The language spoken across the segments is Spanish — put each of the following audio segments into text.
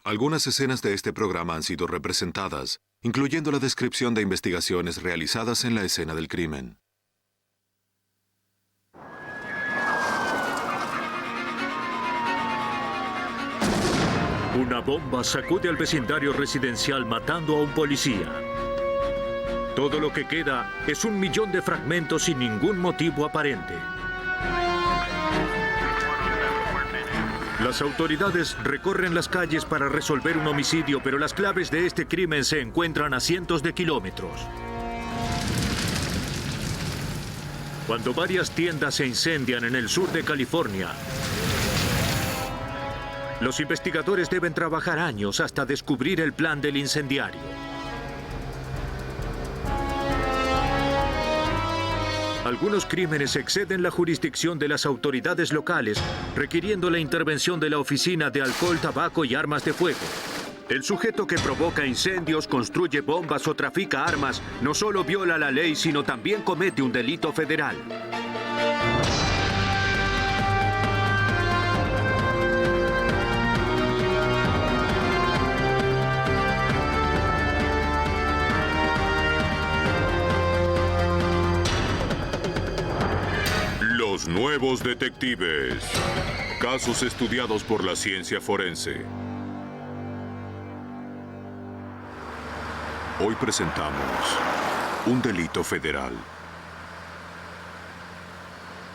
Algunas escenas de este programa han sido representadas, incluyendo la descripción de investigaciones realizadas en la escena del crimen. Una bomba sacude al vecindario residencial matando a un policía. Todo lo que queda es 1 millón de fragmentos sin ningún motivo aparente. Las autoridades recorren las calles para resolver un homicidio, pero las claves de este crimen se encuentran a cientos de kilómetros. Cuando varias tiendas se incendian en el sur de California, los investigadores deben trabajar años hasta descubrir el plan del incendiario. Algunos crímenes exceden la jurisdicción de las autoridades locales, requiriendo la intervención de la Oficina de Alcohol, Tabaco y Armas de Fuego. El sujeto que provoca incendios, construye bombas o trafica armas no solo viola la ley, sino también comete un delito federal. Los nuevos detectives. Casos estudiados por la ciencia forense. Hoy presentamos un delito federal.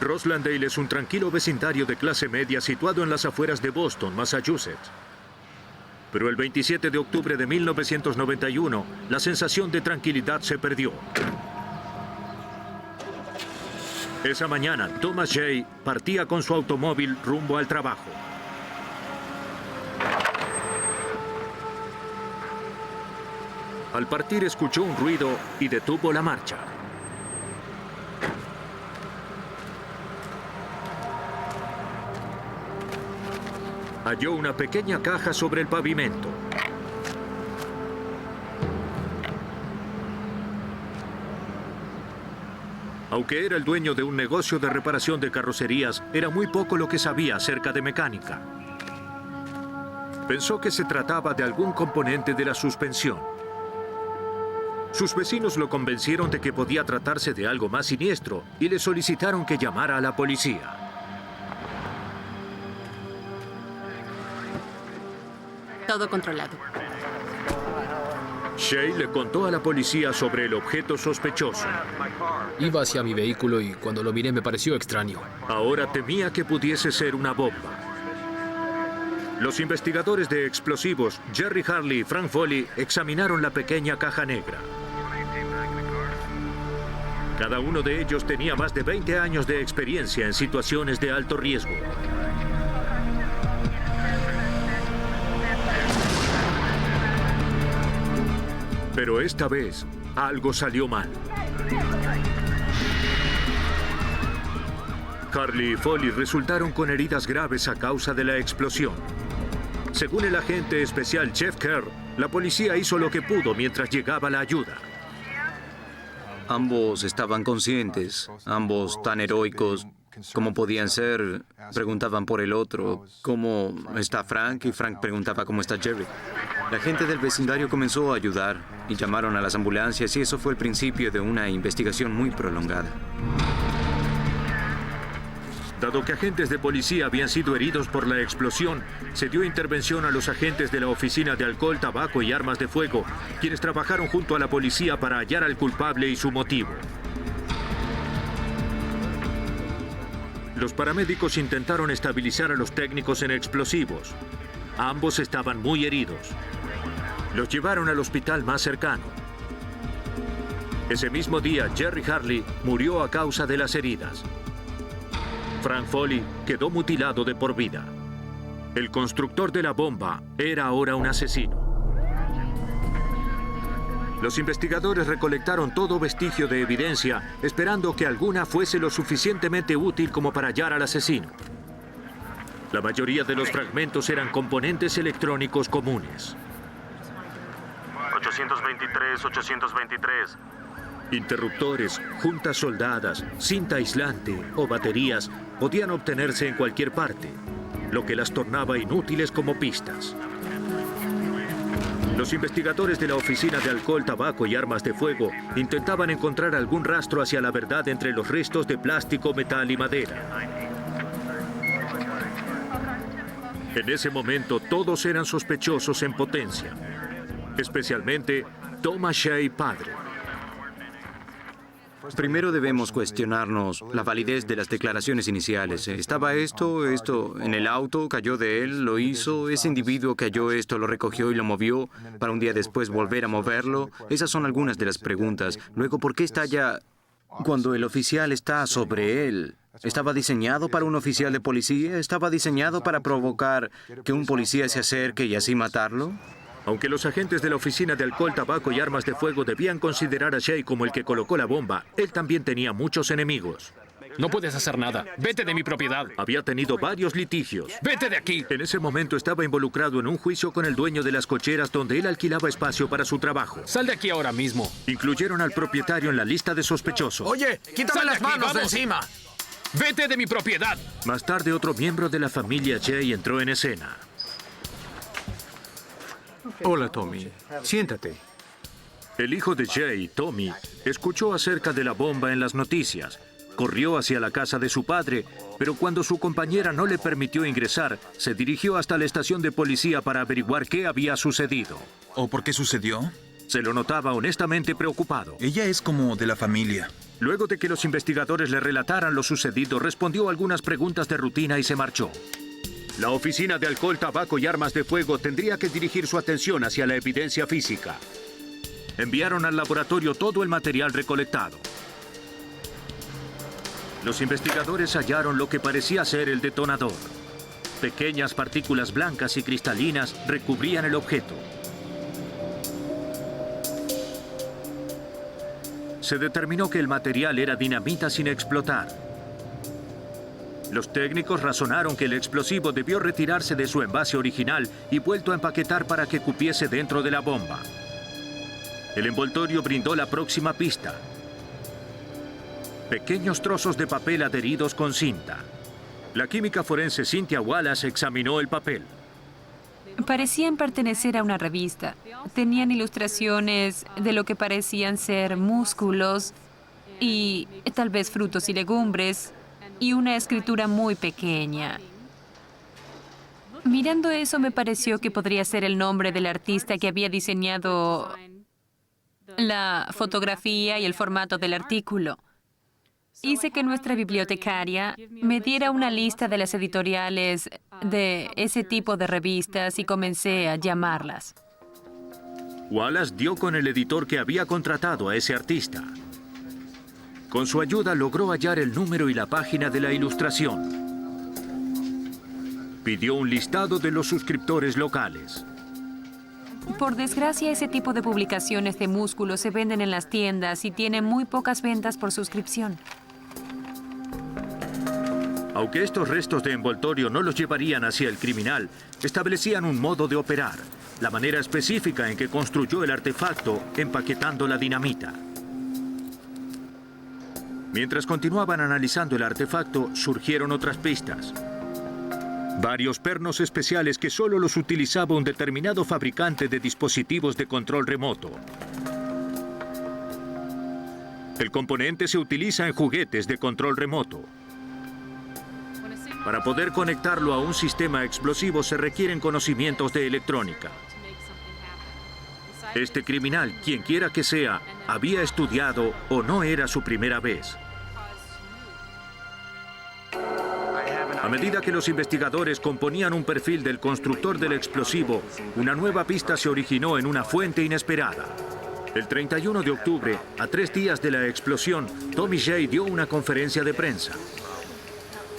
Roslindale es un tranquilo vecindario de clase media situado en las afueras de Boston, Massachusetts. Pero el 27 de octubre de 1991, la sensación de tranquilidad se perdió. Esa mañana, Thomas Jay partía con su automóvil rumbo al trabajo. Al partir escuchó un ruido y detuvo la marcha. Halló una pequeña caja sobre el pavimento. Aunque era el dueño de un negocio de reparación de carrocerías, era muy poco lo que sabía acerca de mecánica. Pensó que se trataba de algún componente de la suspensión. Sus vecinos lo convencieron de que podía tratarse de algo más siniestro y le solicitaron que llamara a la policía. Todo controlado. Shay le contó a la policía sobre el objeto sospechoso. Iba hacia mi vehículo y cuando lo miré me pareció extraño. Ahora temía que pudiese ser una bomba. Los investigadores de explosivos, Jerry Harley y Frank Foley, examinaron la pequeña caja negra. Cada uno de ellos tenía más de 20 años de experiencia en situaciones de alto riesgo. Pero esta vez, algo salió mal. Harley y Foley resultaron con heridas graves a causa de la explosión. Según el agente especial Jeff Kerr, la policía hizo lo que pudo mientras llegaba la ayuda. Ambos estaban conscientes, ambos tan heroicos como podían ser. Preguntaban por el otro, ¿cómo está Frank? Y Frank preguntaba cómo está Jerry. La gente del vecindario comenzó a ayudar y llamaron a las ambulancias y eso fue el principio de una investigación muy prolongada. Dado que agentes de policía habían sido heridos por la explosión, se dio intervención a los agentes de la Oficina de Alcohol, Tabaco y Armas de Fuego, quienes trabajaron junto a la policía para hallar al culpable y su motivo. Los paramédicos intentaron estabilizar a los técnicos en explosivos. Ambos estaban muy heridos. Los llevaron al hospital más cercano. Ese mismo día, Jerry Harley murió a causa de las heridas. Frank Foley quedó mutilado de por vida. El constructor de la bomba era ahora un asesino. Los investigadores recolectaron todo vestigio de evidencia, esperando que alguna fuese lo suficientemente útil como para hallar al asesino. La mayoría de los fragmentos eran componentes electrónicos comunes. 823, 823. Interruptores, juntas soldadas, cinta aislante o baterías podían obtenerse en cualquier parte, lo que las tornaba inútiles como pistas. Los investigadores de la Oficina de Alcohol, Tabaco y Armas de Fuego intentaban encontrar algún rastro hacia la verdad entre los restos de plástico, metal y madera. En ese momento, todos eran sospechosos en potencia, especialmente Thomas Shea padre. Primero debemos cuestionarnos la validez de las declaraciones iniciales. ¿Estaba esto en el auto? ¿Cayó de él? ¿Lo hizo? ¿Ese individuo que halló esto lo recogió y lo movió para un día después volver a moverlo? Esas son algunas de las preguntas. Luego, ¿por qué estalla cuando el oficial está sobre él? ¿Estaba diseñado para un oficial de policía? ¿Estaba diseñado para provocar que un policía se acerque y así matarlo? Aunque los agentes de la Oficina de Alcohol, Tabaco y Armas de Fuego debían considerar a Shea como el que colocó la bomba, él también tenía muchos enemigos. No puedes hacer nada. Vete de mi propiedad. Había tenido varios litigios. ¡Vete de aquí! En ese momento estaba involucrado en un juicio con el dueño de las cocheras donde él alquilaba espacio para su trabajo. Sal de aquí ahora mismo. Incluyeron al propietario en la lista de sospechosos. Oye, quítame ¡Sal de las aquí, manos de vamos! encima. ¡Vete de mi propiedad! Más tarde, otro miembro de la familia Shea entró en escena. Hola, Tommy. Siéntate. El hijo de Shea, Tommy, escuchó acerca de la bomba en las noticias. Corrió hacia la casa de su padre, pero cuando su compañera no le permitió ingresar, se dirigió hasta la estación de policía para averiguar qué había sucedido. ¿O por qué sucedió? Se lo notaba honestamente preocupado. Ella es como de la familia. Luego de que los investigadores le relataran lo sucedido, respondió algunas preguntas de rutina y se marchó. La Oficina de Alcohol, Tabaco y Armas de Fuego tendría que dirigir su atención hacia la evidencia física. Enviaron al laboratorio todo el material recolectado. Los investigadores hallaron lo que parecía ser el detonador. Pequeñas partículas blancas y cristalinas recubrían el objeto. Se determinó que el material era dinamita sin explotar. Los técnicos razonaron que el explosivo debió retirarse de su envase original y vuelto a empaquetar para que cupiese dentro de la bomba. El envoltorio brindó la próxima pista. Pequeños trozos de papel adheridos con cinta. La química forense Cynthia Wallace examinó el papel. Parecían pertenecer a una revista. Tenían ilustraciones de lo que parecían ser músculos y tal vez frutos y legumbres y una escritura muy pequeña. Mirando eso me pareció que podría ser el nombre del artista que había diseñado la fotografía y el formato del artículo. Hice que nuestra bibliotecaria me diera una lista de las editoriales de ese tipo de revistas y comencé a llamarlas. Wallace dio con el editor que había contratado a ese artista. Con su ayuda logró hallar el número y la página de la ilustración. Pidió un listado de los suscriptores locales. Por desgracia, ese tipo de publicaciones de músculos se venden en las tiendas y tienen muy pocas ventas por suscripción. Aunque estos restos de envoltorio no los llevarían hacia el criminal, establecían un modo de operar, la manera específica en que construyó el artefacto empaquetando la dinamita. Mientras continuaban analizando el artefacto, surgieron otras pistas. Varios pernos especiales que solo los utilizaba un determinado fabricante de dispositivos de control remoto. El componente se utiliza en juguetes de control remoto. Para poder conectarlo a un sistema explosivo se requieren conocimientos de electrónica. Este criminal, quien quiera que sea, había estudiado o no era su primera vez. A medida que los investigadores componían un perfil del constructor del explosivo, una nueva pista se originó en una fuente inesperada. El 31 de octubre, a 3 días de la explosión, Tommy Shea dio una conferencia de prensa.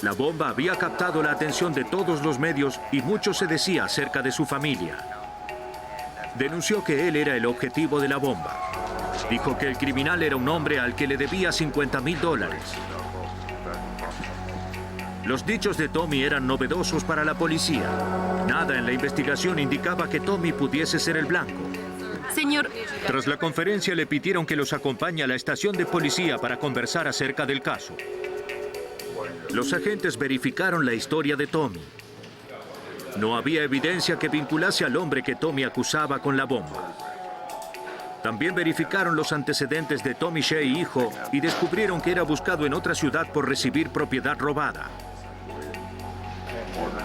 La bomba había captado la atención de todos los medios y mucho se decía acerca de su familia. Denunció que él era el objetivo de la bomba. Dijo que el criminal era un hombre al que le debía $50,000. Los dichos de Tommy eran novedosos para la policía. Nada en la investigación indicaba que Tommy pudiese ser el blanco. Señor, Tras la conferencia le pidieron que los acompañe a la estación de policía para conversar acerca del caso. Los agentes verificaron la historia de Tommy. No había evidencia que vinculase al hombre que Tommy acusaba con la bomba. También verificaron los antecedentes de Tommy Shea hijo y descubrieron que era buscado en otra ciudad por recibir propiedad robada.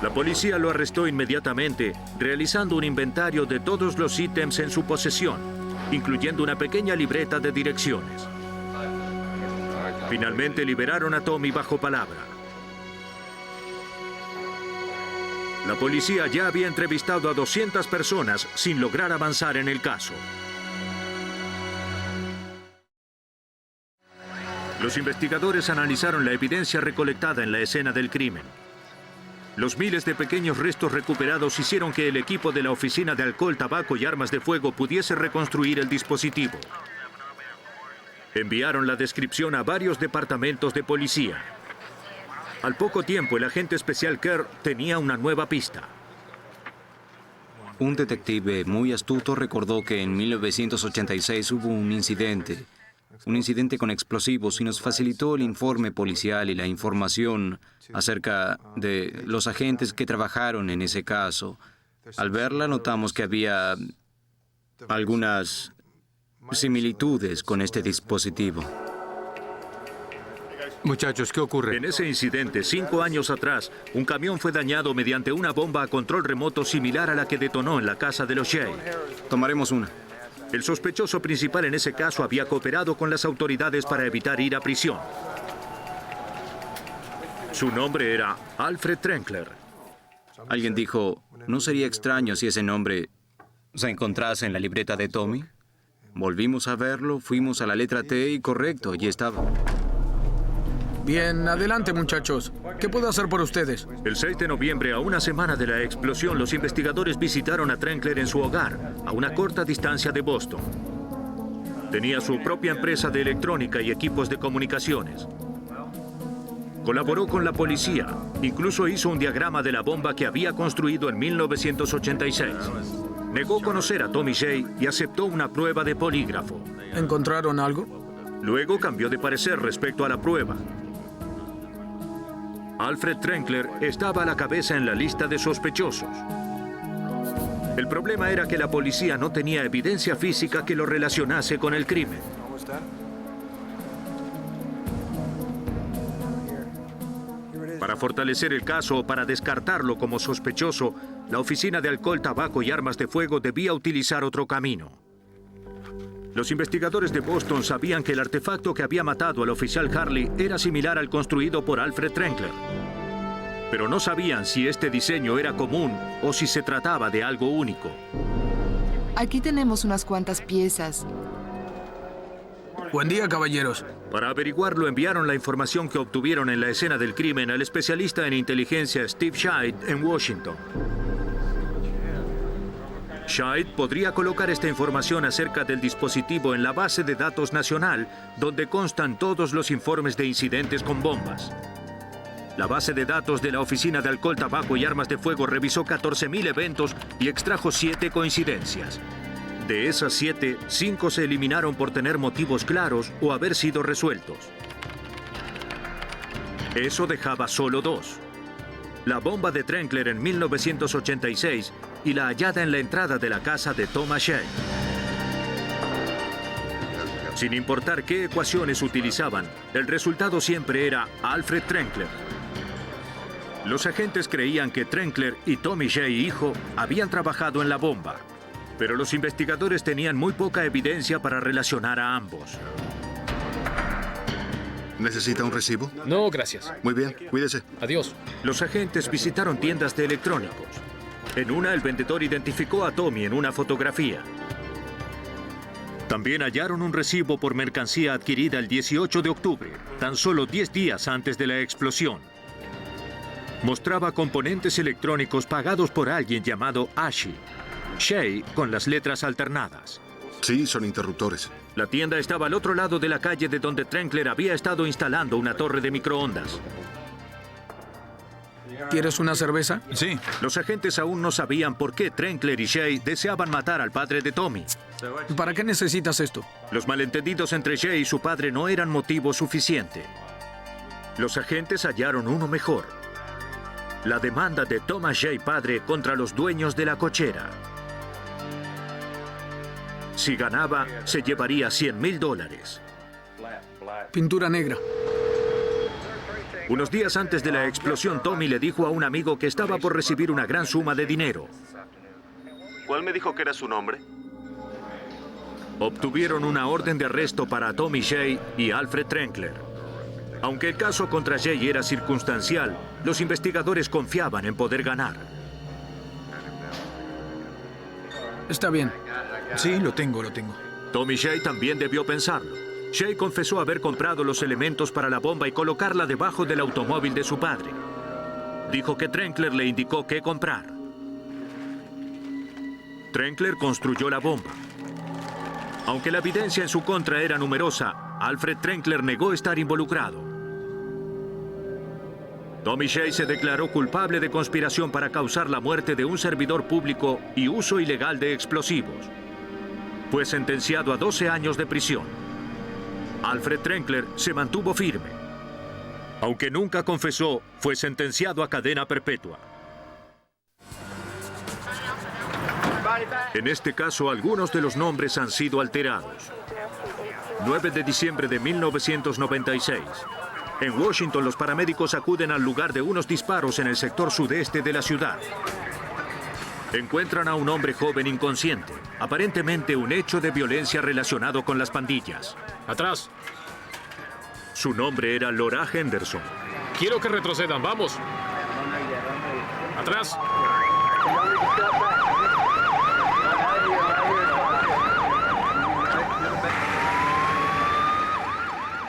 La policía lo arrestó inmediatamente, realizando un inventario de todos los ítems en su posesión, incluyendo una pequeña libreta de direcciones. Finalmente liberaron a Tommy bajo palabra. La policía ya había entrevistado a 200 personas sin lograr avanzar en el caso. Los investigadores analizaron la evidencia recolectada en la escena del crimen. Los miles de pequeños restos recuperados hicieron que el equipo de la Oficina de Alcohol, Tabaco y Armas de Fuego pudiese reconstruir el dispositivo. Enviaron la descripción a varios departamentos de policía. Al poco tiempo, el agente especial Kerr tenía una nueva pista. Un detective muy astuto recordó que en 1986 hubo un incidente con explosivos y nos facilitó el informe policial y la información acerca de los agentes que trabajaron en ese caso. Al verla notamos que había algunas similitudes con este dispositivo. Muchachos, ¿qué ocurre? En ese incidente, 5 años atrás, un camión fue dañado mediante una bomba a control remoto similar a la que detonó en la casa de los Shea. Tomaremos una. El sospechoso principal en ese caso había cooperado con las autoridades para evitar ir a prisión. Su nombre era Alfred Trenkler. Alguien dijo, ¿no sería extraño si ese nombre se encontrase en la libreta de Tommy? Volvimos a verlo, fuimos a la letra T y correcto, allí estaba. Bien, adelante muchachos. ¿Qué puedo hacer por ustedes? El 6 de noviembre, a una semana de la explosión, los investigadores visitaron a Trenkler en su hogar, a una corta distancia de Boston. Tenía su propia empresa de electrónica y equipos de comunicaciones. Colaboró con la policía, incluso hizo un diagrama de la bomba que había construido en 1986. Negó conocer a Tommy Shea y aceptó una prueba de polígrafo. ¿Encontraron algo? Luego cambió de parecer respecto a la prueba. Alfred Trenkler estaba a la cabeza en la lista de sospechosos. El problema era que la policía no tenía evidencia física que lo relacionase con el crimen. Para fortalecer el caso o para descartarlo como sospechoso, la Oficina de Alcohol, Tabaco y Armas de Fuego debía utilizar otro camino. Los investigadores de Boston sabían que el artefacto que había matado al oficial Harley era similar al construido por Alfred Trenkler. Pero no sabían si este diseño era común o si se trataba de algo único. Aquí tenemos unas cuantas piezas. Buen día, caballeros. Para averiguarlo, enviaron la información que obtuvieron en la escena del crimen al especialista en inteligencia Steve Scheid en Washington. Scheid podría colocar esta información acerca del dispositivo en la base de datos nacional, donde constan todos los informes de incidentes con bombas. La base de datos de la Oficina de Alcohol, Tabaco y Armas de Fuego revisó 14.000 eventos y extrajo 7 coincidencias. De esas 7, 5 se eliminaron por tener motivos claros o haber sido resueltos. Eso dejaba solo 2. La bomba de Trenkler en 1986 y la hallada en la entrada de la casa de Thomas Shea. Sin importar qué ecuaciones utilizaban, el resultado siempre era Alfred Trenkler. Los agentes creían que Trenkler y Tommy Shea hijo habían trabajado en la bomba, pero los investigadores tenían muy poca evidencia para relacionar a ambos. ¿Necesita un recibo? No, gracias. Muy bien, cuídese. Adiós. Los agentes visitaron tiendas de electrónicos. En una, el vendedor identificó a Tommy en una fotografía. También hallaron un recibo por mercancía adquirida el 18 de octubre, tan solo 10 días antes de la explosión. Mostraba componentes electrónicos pagados por alguien llamado Ashi, Shea con las letras alternadas. Sí, son interruptores. La tienda estaba al otro lado de la calle de donde Trenkler había estado instalando una torre de microondas. ¿Quieres una cerveza? Sí. Los agentes aún no sabían por qué Trenkler y Shea deseaban matar al padre de Tommy. ¿Para qué necesitas esto? Los malentendidos entre Shea y su padre no eran motivo suficiente. Los agentes hallaron uno mejor. la demanda de Thomas J. padre contra los dueños de la cochera. Si ganaba, se llevaría $100,000. Pintura negra. Unos días antes de la explosión, Tommy le dijo a un amigo que estaba por recibir una gran suma de dinero. ¿Cuál me dijo que era su nombre? Obtuvieron una orden de arresto para Tommy J. y Alfred Trenkler. Aunque el caso contra J. era circunstancial, los investigadores confiaban en poder ganar. Está bien. Sí, lo tengo. Tommy J. también debió pensarlo. J. confesó haber comprado los elementos para la bomba y colocarla debajo del automóvil de su padre. Dijo que Trenkler le indicó qué comprar. Trenkler construyó la bomba. Aunque la evidencia en su contra era numerosa, Alfred Trenkler negó estar involucrado. Tommy J. se declaró culpable de conspiración para causar la muerte de un servidor público y uso ilegal de explosivos. Fue sentenciado a 12 años de prisión. Alfred Trenkler se mantuvo firme. Aunque nunca confesó, fue sentenciado a cadena perpetua. En este caso, algunos de los nombres han sido alterados. 9 de diciembre de 1996. En Washington, los paramédicos acuden al lugar de unos disparos en el sector sudeste de la ciudad. Encuentran a un hombre joven inconsciente, aparentemente un hecho de violencia relacionado con las pandillas. ¡Atrás! Su nombre era Laura Henderson. Quiero que retrocedan, vamos. ¡Atrás!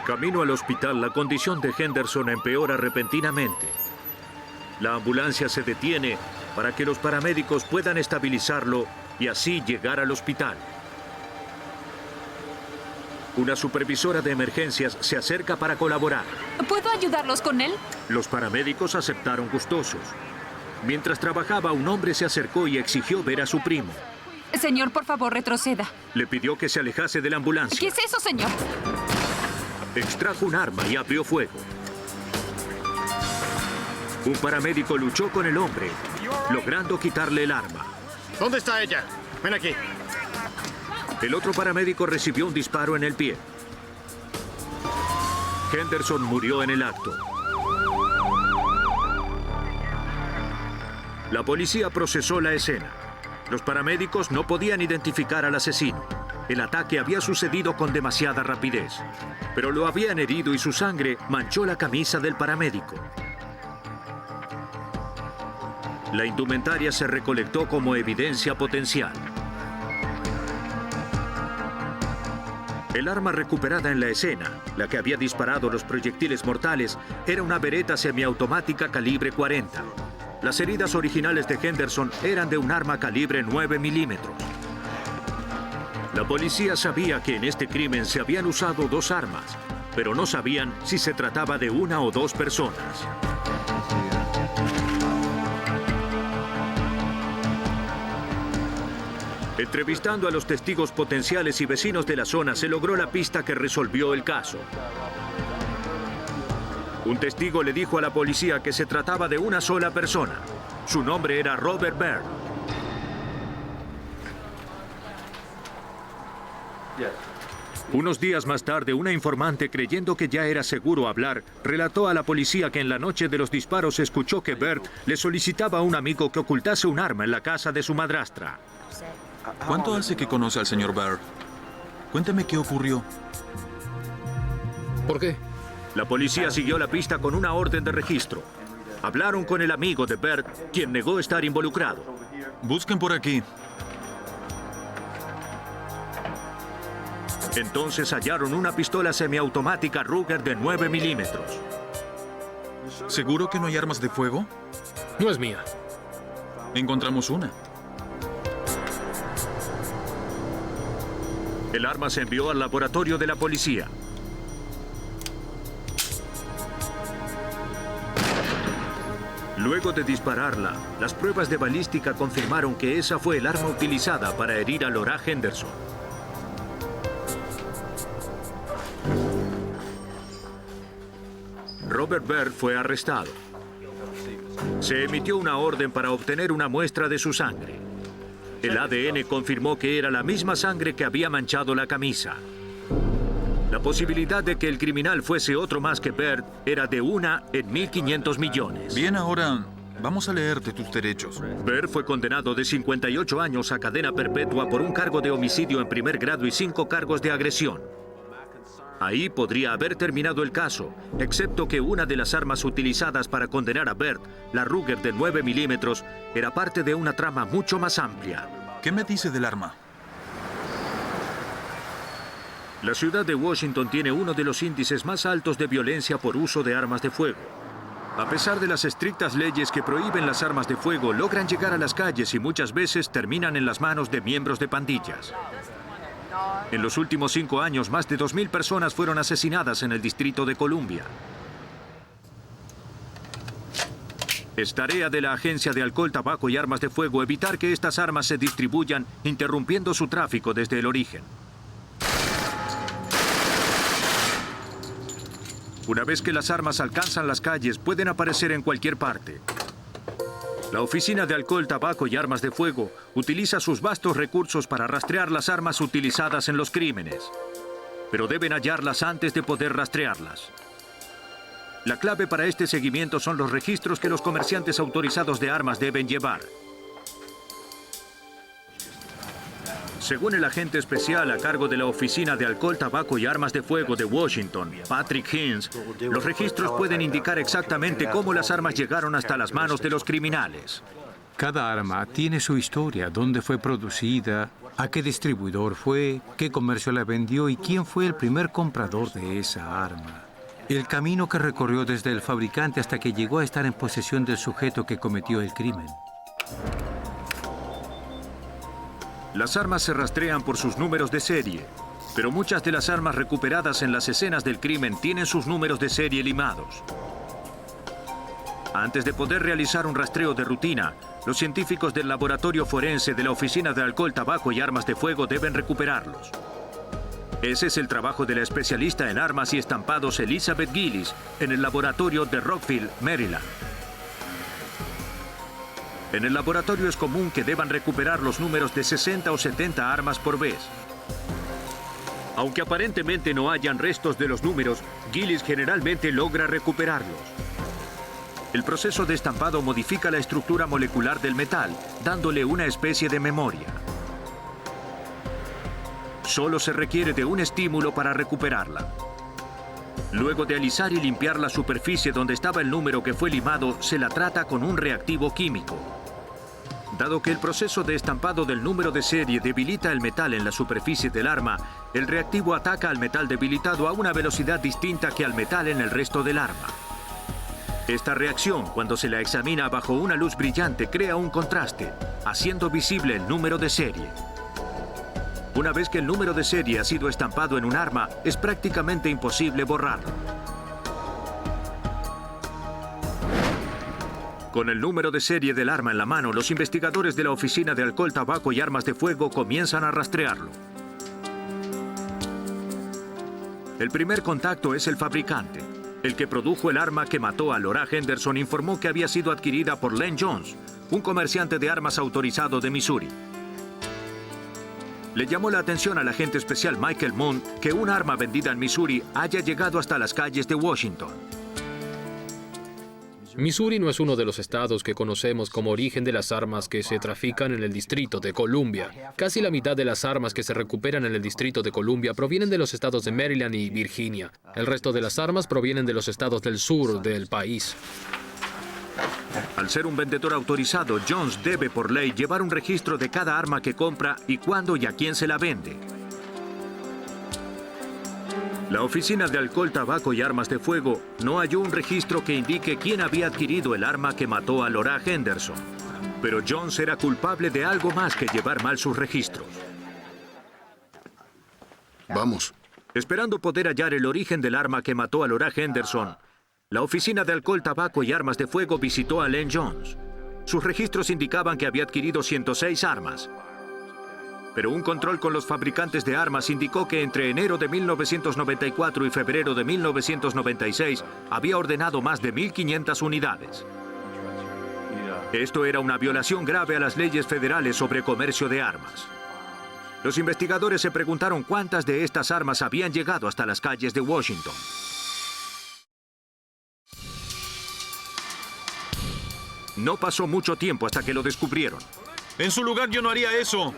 Camino al hospital, la condición de Henderson empeora repentinamente. La ambulancia se detiene para que los paramédicos puedan estabilizarlo y así llegar al hospital. Una supervisora de emergencias se acerca para colaborar. ¿Puedo ayudarlos con él? Los paramédicos aceptaron gustosos. Mientras trabajaba, un hombre se acercó y exigió ver a su primo. Señor, por favor, retroceda. Le pidió que se alejase de la ambulancia. ¿Qué es eso, señor? Extrajo un arma y abrió fuego. Un paramédico luchó con el hombre, logrando quitarle el arma. ¿Dónde está ella? Ven aquí. El otro paramédico recibió un disparo en el pie. Henderson murió en el acto. La policía procesó la escena. Los paramédicos no podían identificar al asesino. El ataque había sucedido con demasiada rapidez, pero lo habían herido y su sangre manchó la camisa del paramédico. La indumentaria se recolectó como evidencia potencial. El arma recuperada en la escena, la que había disparado los proyectiles mortales, era una Beretta semiautomática calibre 40. Las heridas originales de Henderson eran de un arma calibre 9 milímetros. La policía sabía que en este crimen se habían usado 2 armas, pero no sabían si se trataba de una o 2 personas. Entrevistando a los testigos potenciales y vecinos de la zona, se logró la pista que resolvió el caso. Un testigo le dijo a la policía que se trataba de una sola persona. Su nombre era Robert Byrd. Unos días más tarde, una informante, creyendo que ya era seguro hablar, relató a la policía que en la noche de los disparos escuchó que Byrd le solicitaba a un amigo que ocultase un arma en la casa de su madrastra. ¿Cuánto hace que conoce al señor Byrd? Cuéntame qué ocurrió. ¿Por qué? La policía siguió la pista con una orden de registro. Hablaron con el amigo de Byrd, quien negó estar involucrado. Busquen por aquí. Entonces hallaron una pistola semiautomática Ruger de 9 milímetros. ¿Seguro que no hay armas de fuego? No es mía. Encontramos una. El arma se envió al laboratorio de la policía. Luego de dispararla, las pruebas de balística confirmaron que esa fue el arma utilizada para herir a Laura Henderson. Robert Byrd fue arrestado. Se emitió una orden para obtener una muestra de su sangre. El ADN confirmó que era la misma sangre que había manchado la camisa. La posibilidad de que el criminal fuese otro más que Bert era de 1 en 1.500 millones. Bien, ahora vamos a leerte tus derechos. Bert fue condenado de 58 años a cadena perpetua por un cargo de homicidio en primer grado y 5 cargos de agresión. Ahí podría haber terminado el caso, excepto que una de las armas utilizadas para condenar a Bert, la Ruger de 9 milímetros, era parte de una trama mucho más amplia. ¿Qué me dice del arma? La ciudad de Washington tiene uno de los índices más altos de violencia por uso de armas de fuego. A pesar de las estrictas leyes que prohíben las armas de fuego, logran llegar a las calles y muchas veces terminan en las manos de miembros de pandillas. En los últimos 5 años, más de 2.000 personas fueron asesinadas en el Distrito de Columbia. Es tarea de la Agencia de Alcohol, Tabaco y Armas de Fuego evitar que estas armas se distribuyan, interrumpiendo su tráfico desde el origen. Una vez que las armas alcanzan las calles, pueden aparecer en cualquier parte. La Oficina de Alcohol, Tabaco y Armas de Fuego utiliza sus vastos recursos para rastrear las armas utilizadas en los crímenes. Pero deben hallarlas antes de poder rastrearlas. La clave para este seguimiento son los registros que los comerciantes autorizados de armas deben llevar. Según el agente especial a cargo de la Oficina de Alcohol, Tabaco y Armas de Fuego de Washington, Patrick Hinds, los registros pueden indicar exactamente cómo las armas llegaron hasta las manos de los criminales. Cada arma tiene su historia, dónde fue producida, a qué distribuidor fue, qué comercio la vendió y quién fue el primer comprador de esa arma. El camino que recorrió desde el fabricante hasta que llegó a estar en posesión del sujeto que cometió el crimen. Las armas se rastrean por sus números de serie, pero muchas de las armas recuperadas en las escenas del crimen tienen sus números de serie limados. Antes de poder realizar un rastreo de rutina, los científicos del laboratorio forense de la Oficina de Alcohol, Tabaco y Armas de Fuego deben recuperarlos. Ese es el trabajo de la especialista en armas y estampados Elizabeth Gillis en el laboratorio de Rockville, Maryland. En el laboratorio es común que deban recuperar los números de 60 o 70 armas por vez. Aunque aparentemente no hayan restos de los números, Gillis generalmente logra recuperarlos. El proceso de estampado modifica la estructura molecular del metal, dándole una especie de memoria. Solo se requiere de un estímulo para recuperarla. Luego de alisar y limpiar la superficie donde estaba el número que fue limado, se la trata con un reactivo químico. Dado que el proceso de estampado del número de serie debilita el metal en la superficie del arma, el reactivo ataca al metal debilitado a una velocidad distinta que al metal en el resto del arma. Esta reacción, cuando se la examina bajo una luz brillante, crea un contraste, haciendo visible el número de serie. Una vez que el número de serie ha sido estampado en un arma, es prácticamente imposible borrarlo. Con el número de serie del arma en la mano, los investigadores de la Oficina de Alcohol, Tabaco y Armas de Fuego comienzan a rastrearlo. El primer contacto es el fabricante. El que produjo el arma que mató a Laura Henderson informó que había sido adquirida por Len Jones, un comerciante de armas autorizado de Missouri. Le llamó la atención al agente especial Michael Moon que un arma vendida en Missouri haya llegado hasta las calles de Washington. Missouri no es uno de los estados que conocemos como origen de las armas que se trafican en el Distrito de Columbia. Casi la mitad de las armas que se recuperan en el Distrito de Columbia provienen de los estados de Maryland y Virginia. El resto de las armas provienen de los estados del sur del país. Al ser un vendedor autorizado, Jones debe por ley llevar un registro de cada arma que compra y cuándo y a quién se la vende. La Oficina de Alcohol, Tabaco y Armas de Fuego no halló un registro que indique quién había adquirido el arma que mató a Laura Henderson. Pero Jones era culpable de algo más que llevar mal sus registros. Vamos. Esperando poder hallar el origen del arma que mató a Laura Henderson, la Oficina de Alcohol, Tabaco y Armas de Fuego visitó a Len Jones. Sus registros indicaban que había adquirido 106 armas. Pero un control con los fabricantes de armas indicó que entre enero de 1994 y febrero de 1996 había ordenado más de 1.500 unidades. Esto era una violación grave a las leyes federales sobre comercio de armas. Los investigadores se preguntaron cuántas de estas armas habían llegado hasta las calles de Washington. No pasó mucho tiempo hasta que lo descubrieron. En su lugar yo no haría eso.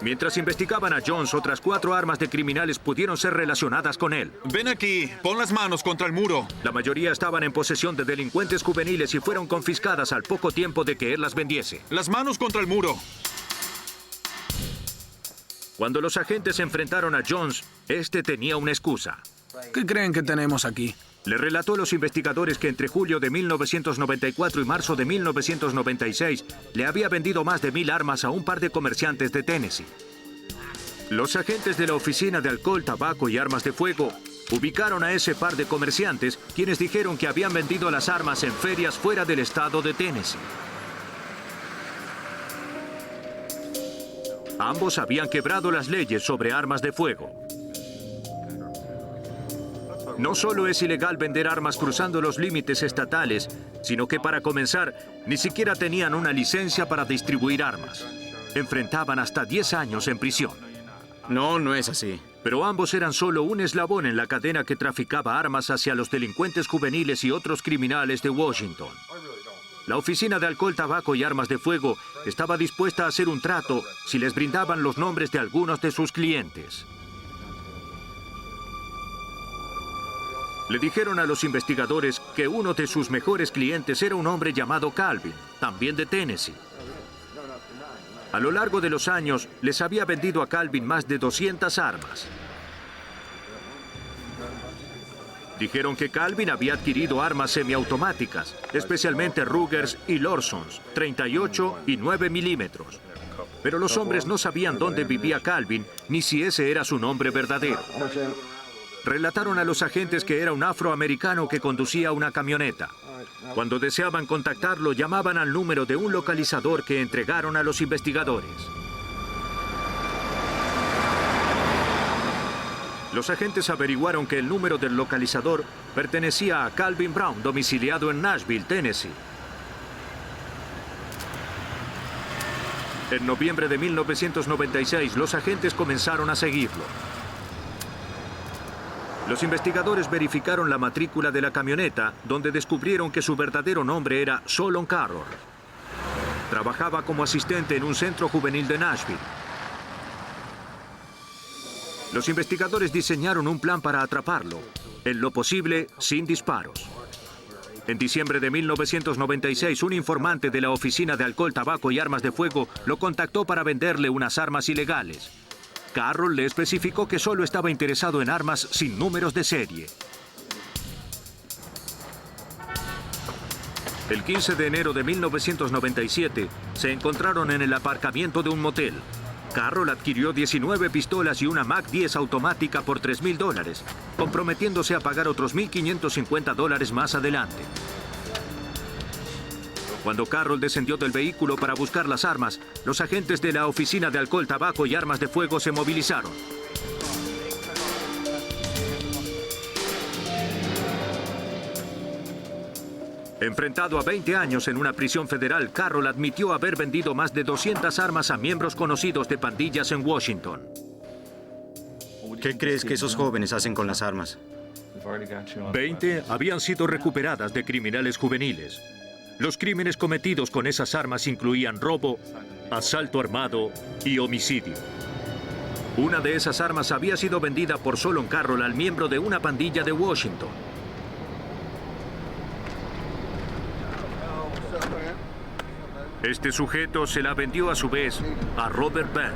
Mientras investigaban a Jones, otras 4 armas de criminales pudieron ser relacionadas con él. Ven aquí, pon las manos contra el muro. La mayoría estaban en posesión de delincuentes juveniles y fueron confiscadas al poco tiempo de que él las vendiese. Las manos contra el muro. Cuando los agentes se enfrentaron a Jones, este tenía una excusa. ¿Qué creen que tenemos aquí? Le relató a los investigadores que entre julio de 1994 y marzo de 1996 le había vendido más de 1000 armas a un par de comerciantes de Tennessee. Los agentes de la Oficina de Alcohol, Tabaco y Armas de Fuego ubicaron a ese par de comerciantes, quienes dijeron que habían vendido las armas en ferias fuera del estado de Tennessee. Ambos habían quebrado las leyes sobre armas de fuego. No solo es ilegal vender armas cruzando los límites estatales, sino que para comenzar, ni siquiera tenían una licencia para distribuir armas. Enfrentaban hasta 10 años en prisión. No, no es así. Pero ambos eran solo un eslabón en la cadena que traficaba armas hacia los delincuentes juveniles y otros criminales de Washington. La Oficina de Alcohol, Tabaco y Armas de Fuego estaba dispuesta a hacer un trato si les brindaban los nombres de algunos de sus clientes. Le dijeron a los investigadores que uno de sus mejores clientes era un hombre llamado Calvin, también de Tennessee. A lo largo de los años, les había vendido a Calvin más de 200 armas. Dijeron que Calvin había adquirido armas semiautomáticas, especialmente Rugers y Lorsons, 38 y 9 milímetros. Pero los hombres no sabían dónde vivía Calvin, ni si ese era su nombre verdadero. Relataron a los agentes que era un afroamericano que conducía una camioneta. Cuando deseaban contactarlo, llamaban al número de un localizador que entregaron a los investigadores. Los agentes averiguaron que el número del localizador pertenecía a Calvin Brown, domiciliado en Nashville, Tennessee. En noviembre de 1996, los agentes comenzaron a seguirlo. Los investigadores verificaron la matrícula de la camioneta, donde descubrieron que su verdadero nombre era Solon Carroll. Trabajaba como asistente en un centro juvenil de Nashville. Los investigadores diseñaron un plan para atraparlo, en lo posible sin disparos. En diciembre de 1996, un informante de la Oficina de Alcohol, Tabaco y Armas de Fuego lo contactó para venderle unas armas ilegales. Carroll le especificó que solo estaba interesado en armas sin números de serie. El 15 de enero de 1997, se encontraron en el aparcamiento de un motel. Carroll adquirió 19 pistolas y una Mac-10 automática por $3,000, comprometiéndose a pagar otros $1,550 más adelante. Cuando Carroll descendió del vehículo para buscar las armas, los agentes de la Oficina de Alcohol, Tabaco y Armas de Fuego se movilizaron. Enfrentado a 20 años en una prisión federal, Carroll admitió haber vendido más de 200 armas a miembros conocidos de pandillas en Washington. ¿Qué crees que esos jóvenes hacen con las armas? 20 habían sido recuperadas de criminales juveniles. Los crímenes cometidos con esas armas incluían robo, asalto armado y homicidio. Una de esas armas había sido vendida por Solon Carroll al miembro de una pandilla de Washington. Este sujeto se la vendió a su vez a Robert Byrd.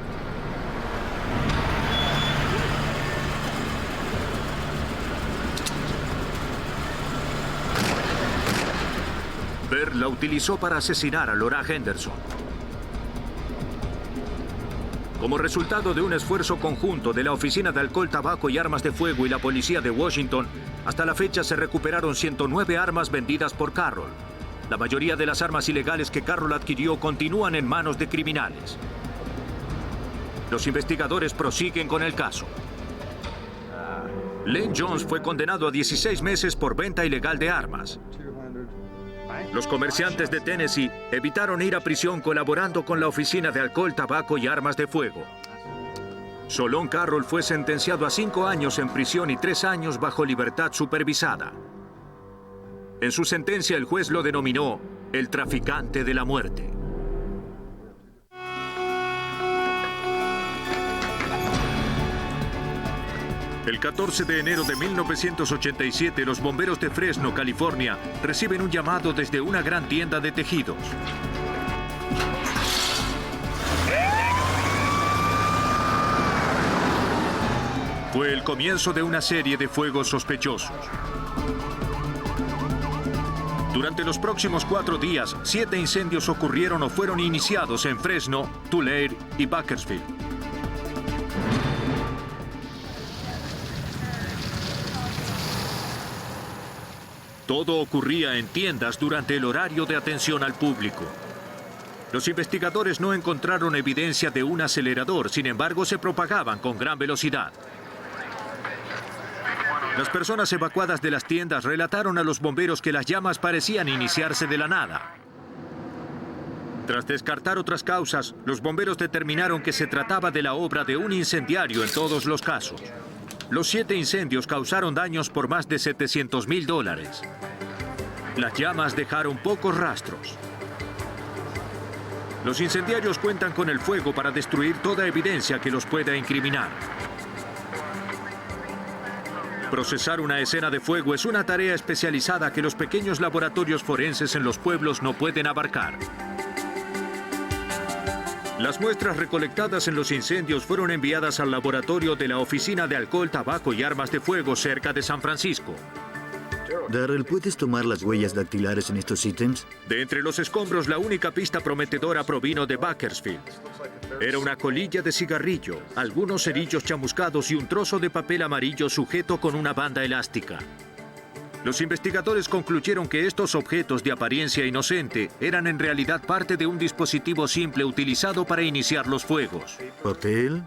Byrd la utilizó para asesinar a Laura Henderson. Como resultado de un esfuerzo conjunto de la Oficina de Alcohol, Tabaco y Armas de Fuego y la Policía de Washington, hasta la fecha se recuperaron 109 armas vendidas por Carroll. La mayoría de las armas ilegales que Carroll adquirió continúan en manos de criminales. Los investigadores prosiguen con el caso. Len Jones fue condenado a 16 meses por venta ilegal de armas. Los comerciantes de Tennessee evitaron ir a prisión colaborando con la Oficina de Alcohol, Tabaco y Armas de Fuego. Solon Carroll fue sentenciado a 5 años en prisión y 3 años bajo libertad supervisada. En su sentencia, el juez lo denominó el traficante de la muerte. El 14 de enero de 1987, los bomberos de Fresno, California, reciben un llamado desde una gran tienda de tejidos. Fue el comienzo de una serie de fuegos sospechosos. Durante los próximos 4 días, 7 incendios ocurrieron o fueron iniciados en Fresno, Tulare y Bakersfield. Todo ocurría en tiendas durante el horario de atención al público. Los investigadores no encontraron evidencia de un acelerador, sin embargo, se propagaban con gran velocidad. Las personas evacuadas de las tiendas relataron a los bomberos que las llamas parecían iniciarse de la nada. Tras descartar otras causas, los bomberos determinaron que se trataba de la obra de un incendiario en todos los casos. Los 7 incendios causaron daños por más de $700,000. Las llamas dejaron pocos rastros. Los incendiarios cuentan con el fuego para destruir toda evidencia que los pueda incriminar. Procesar una escena de fuego es una tarea especializada que los pequeños laboratorios forenses en los pueblos no pueden abarcar. Las muestras recolectadas en los incendios fueron enviadas al laboratorio de la Oficina de Alcohol, Tabaco y Armas de Fuego cerca de San Francisco. Darrell, ¿puedes tomar las huellas dactilares en estos ítems? De entre los escombros, la única pista prometedora provino de Bakersfield. Era una colilla de cigarrillo, algunos cerillos chamuscados y un trozo de papel amarillo sujeto con una banda elástica. Los investigadores concluyeron que estos objetos de apariencia inocente eran en realidad parte de un dispositivo simple utilizado para iniciar los fuegos. ¿Papel?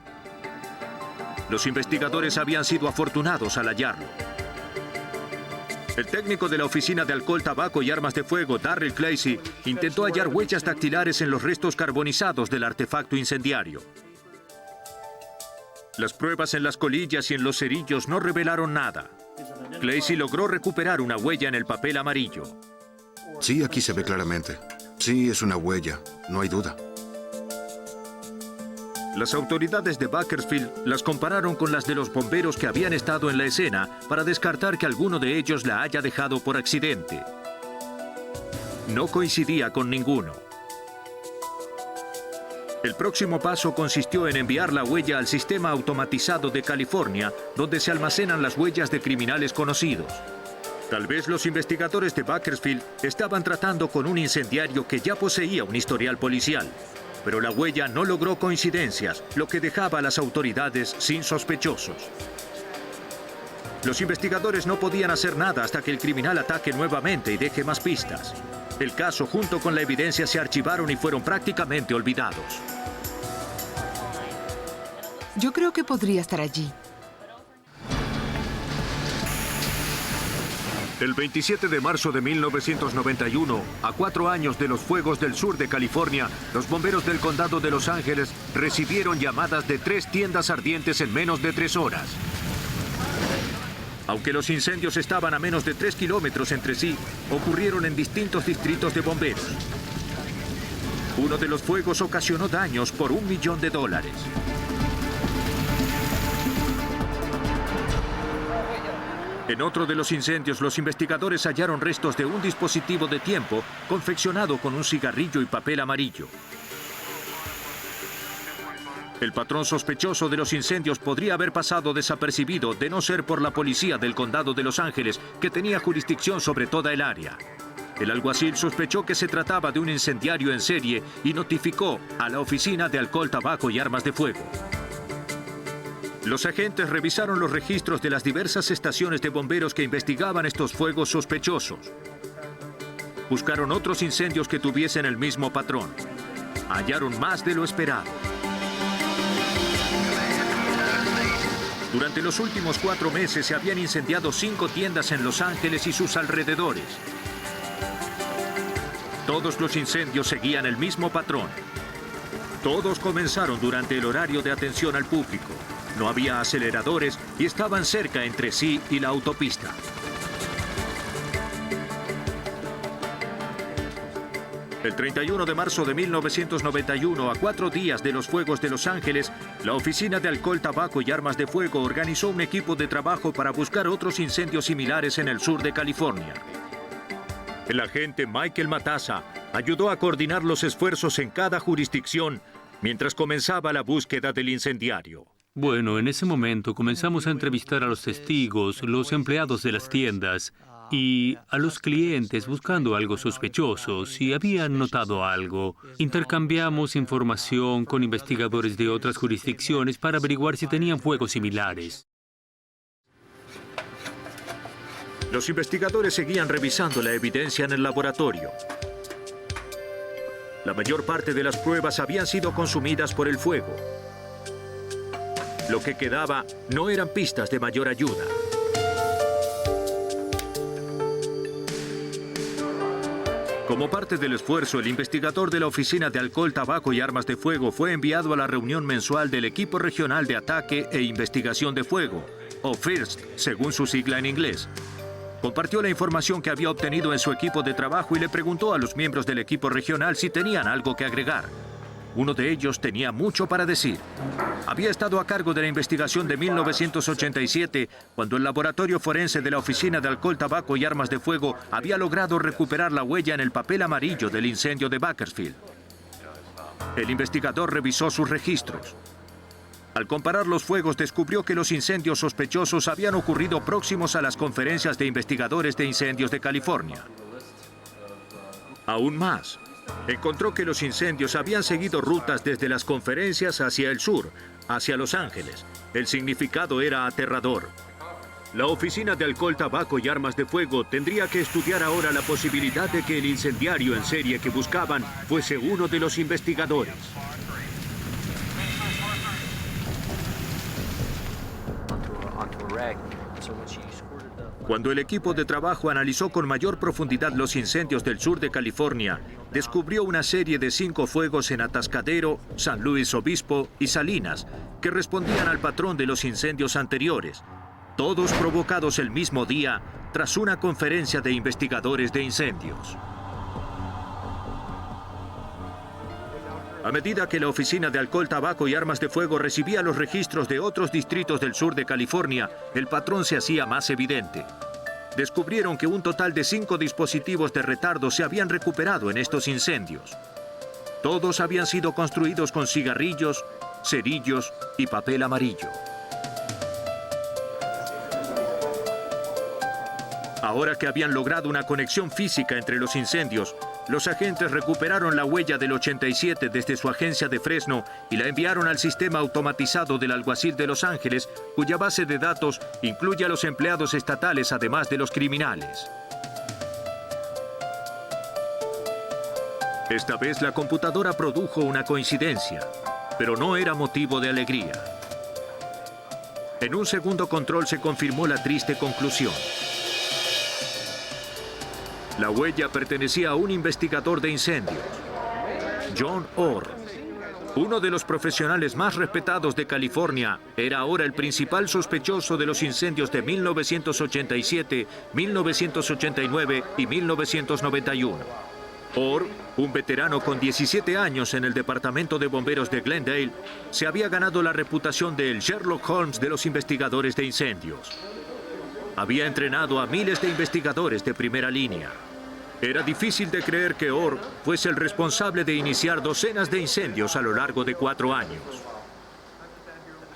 Los investigadores habían sido afortunados al hallarlo. El técnico de la Oficina de Alcohol, Tabaco y Armas de Fuego, Darrell Clacy, intentó hallar huellas dactilares en los restos carbonizados del artefacto incendiario. Las pruebas en las colillas y en los cerillos no revelaron nada. Clacy logró recuperar una huella en el papel amarillo. Sí, aquí se ve claramente. Sí, es una huella, no hay duda. Las autoridades de Bakersfield las compararon con las de los bomberos que habían estado en la escena para descartar que alguno de ellos la haya dejado por accidente. No coincidía con ninguno. El próximo paso consistió en enviar la huella al sistema automatizado de California, donde se almacenan las huellas de criminales conocidos. Tal vez los investigadores de Bakersfield estaban tratando con un incendiario que ya poseía un historial policial. Pero la huella no logró coincidencias, lo que dejaba a las autoridades sin sospechosos. Los investigadores no podían hacer nada hasta que el criminal ataque nuevamente y deje más pistas. El caso junto con la evidencia se archivaron y fueron prácticamente olvidados. Yo creo que podría estar allí. El 27 de marzo de 1991, a 4 años de los fuegos del sur de California, los bomberos del condado de Los Ángeles recibieron llamadas de 3 tiendas ardientes en menos de 3 horas. Aunque los incendios estaban a menos de 3 kilómetros entre sí, ocurrieron en distintos distritos de bomberos. Uno de los fuegos ocasionó daños por $1 millón. En otro de los incendios, los investigadores hallaron restos de un dispositivo de tiempo confeccionado con un cigarrillo y papel amarillo. El patrón sospechoso de los incendios podría haber pasado desapercibido de no ser por la policía del condado de Los Ángeles, que tenía jurisdicción sobre toda el área. El alguacil sospechó que se trataba de un incendiario en serie y notificó a la Oficina de Alcohol, Tabaco y Armas de Fuego. Los agentes revisaron los registros de las diversas estaciones de bomberos que investigaban estos fuegos sospechosos. Buscaron otros incendios que tuviesen el mismo patrón. Hallaron más de lo esperado. Durante los últimos 4 meses se habían incendiado 5 tiendas en Los Ángeles y sus alrededores. Todos los incendios seguían el mismo patrón. Todos comenzaron durante el horario de atención al público. No había aceleradores y estaban cerca entre sí y la autopista. El 31 de marzo de 1991, a 4 días de los fuegos de Los Ángeles, la Oficina de Alcohol, Tabaco y Armas de Fuego organizó un equipo de trabajo para buscar otros incendios similares en el sur de California. El agente Michael Matassa ayudó a coordinar los esfuerzos en cada jurisdicción mientras comenzaba la búsqueda del incendiario. Bueno, en ese momento comenzamos a entrevistar a los testigos, los empleados de las tiendas y a los clientes buscando algo sospechoso, si habían notado algo. Intercambiamos información con investigadores de otras jurisdicciones para averiguar si tenían fuegos similares. Los investigadores seguían revisando la evidencia en el laboratorio. La mayor parte de las pruebas habían sido consumidas por el fuego. Lo que quedaba no eran pistas de mayor ayuda. Como parte del esfuerzo, el investigador de la Oficina de Alcohol, Tabaco y Armas de Fuego fue enviado a la reunión mensual del Equipo Regional de Ataque e Investigación de Fuego, o FIRST, según su sigla en inglés. Compartió la información que había obtenido en su equipo de trabajo y le preguntó a los miembros del equipo regional si tenían algo que agregar. Uno de ellos tenía mucho para decir. Había estado a cargo de la investigación de 1987, cuando el laboratorio forense de la Oficina de Alcohol, Tabaco y Armas de Fuego había logrado recuperar la huella en el papel amarillo del incendio de Bakersfield. El investigador revisó sus registros. Al comparar los fuegos, descubrió que los incendios sospechosos habían ocurrido próximos a las conferencias de investigadores de incendios de California. Aún más, encontró que los incendios habían seguido rutas desde las conferencias hacia el sur, hacia Los Ángeles. El significado era aterrador. La Oficina de Alcohol, Tabaco y Armas de Fuego tendría que estudiar ahora la posibilidad de que el incendiario en serie que buscaban fuese uno de los investigadores. Cuando el equipo de trabajo analizó con mayor profundidad los incendios del sur de California, descubrió una serie de 5 fuegos en Atascadero, San Luis Obispo y Salinas, que respondían al patrón de los incendios anteriores, todos provocados el mismo día tras una conferencia de investigadores de incendios. A medida que la Oficina de Alcohol, Tabaco y Armas de Fuego recibía los registros de otros distritos del sur de California, el patrón se hacía más evidente. Descubrieron que un total de 5 dispositivos de retardo se habían recuperado en estos incendios. Todos habían sido construidos con cigarrillos, cerillos y papel amarillo. Ahora que habían logrado una conexión física entre los incendios, los agentes recuperaron la huella del 87 desde su agencia de Fresno y la enviaron al sistema automatizado del alguacil de Los Ángeles, cuya base de datos incluye a los empleados estatales además de los criminales. Esta vez la computadora produjo una coincidencia, pero no era motivo de alegría. En un segundo control se confirmó la triste conclusión. La huella pertenecía a un investigador de incendios, John Orr. Uno de los profesionales más respetados de California, era ahora el principal sospechoso de los incendios de 1987, 1989 y 1991. Orr, un veterano con 17 años en el Departamento de Bomberos de Glendale, se había ganado la reputación de el Sherlock Holmes de los investigadores de incendios. Había entrenado a miles de investigadores de primera línea. Era difícil de creer que Orr fuese el responsable de iniciar docenas de incendios a lo largo de 4 años.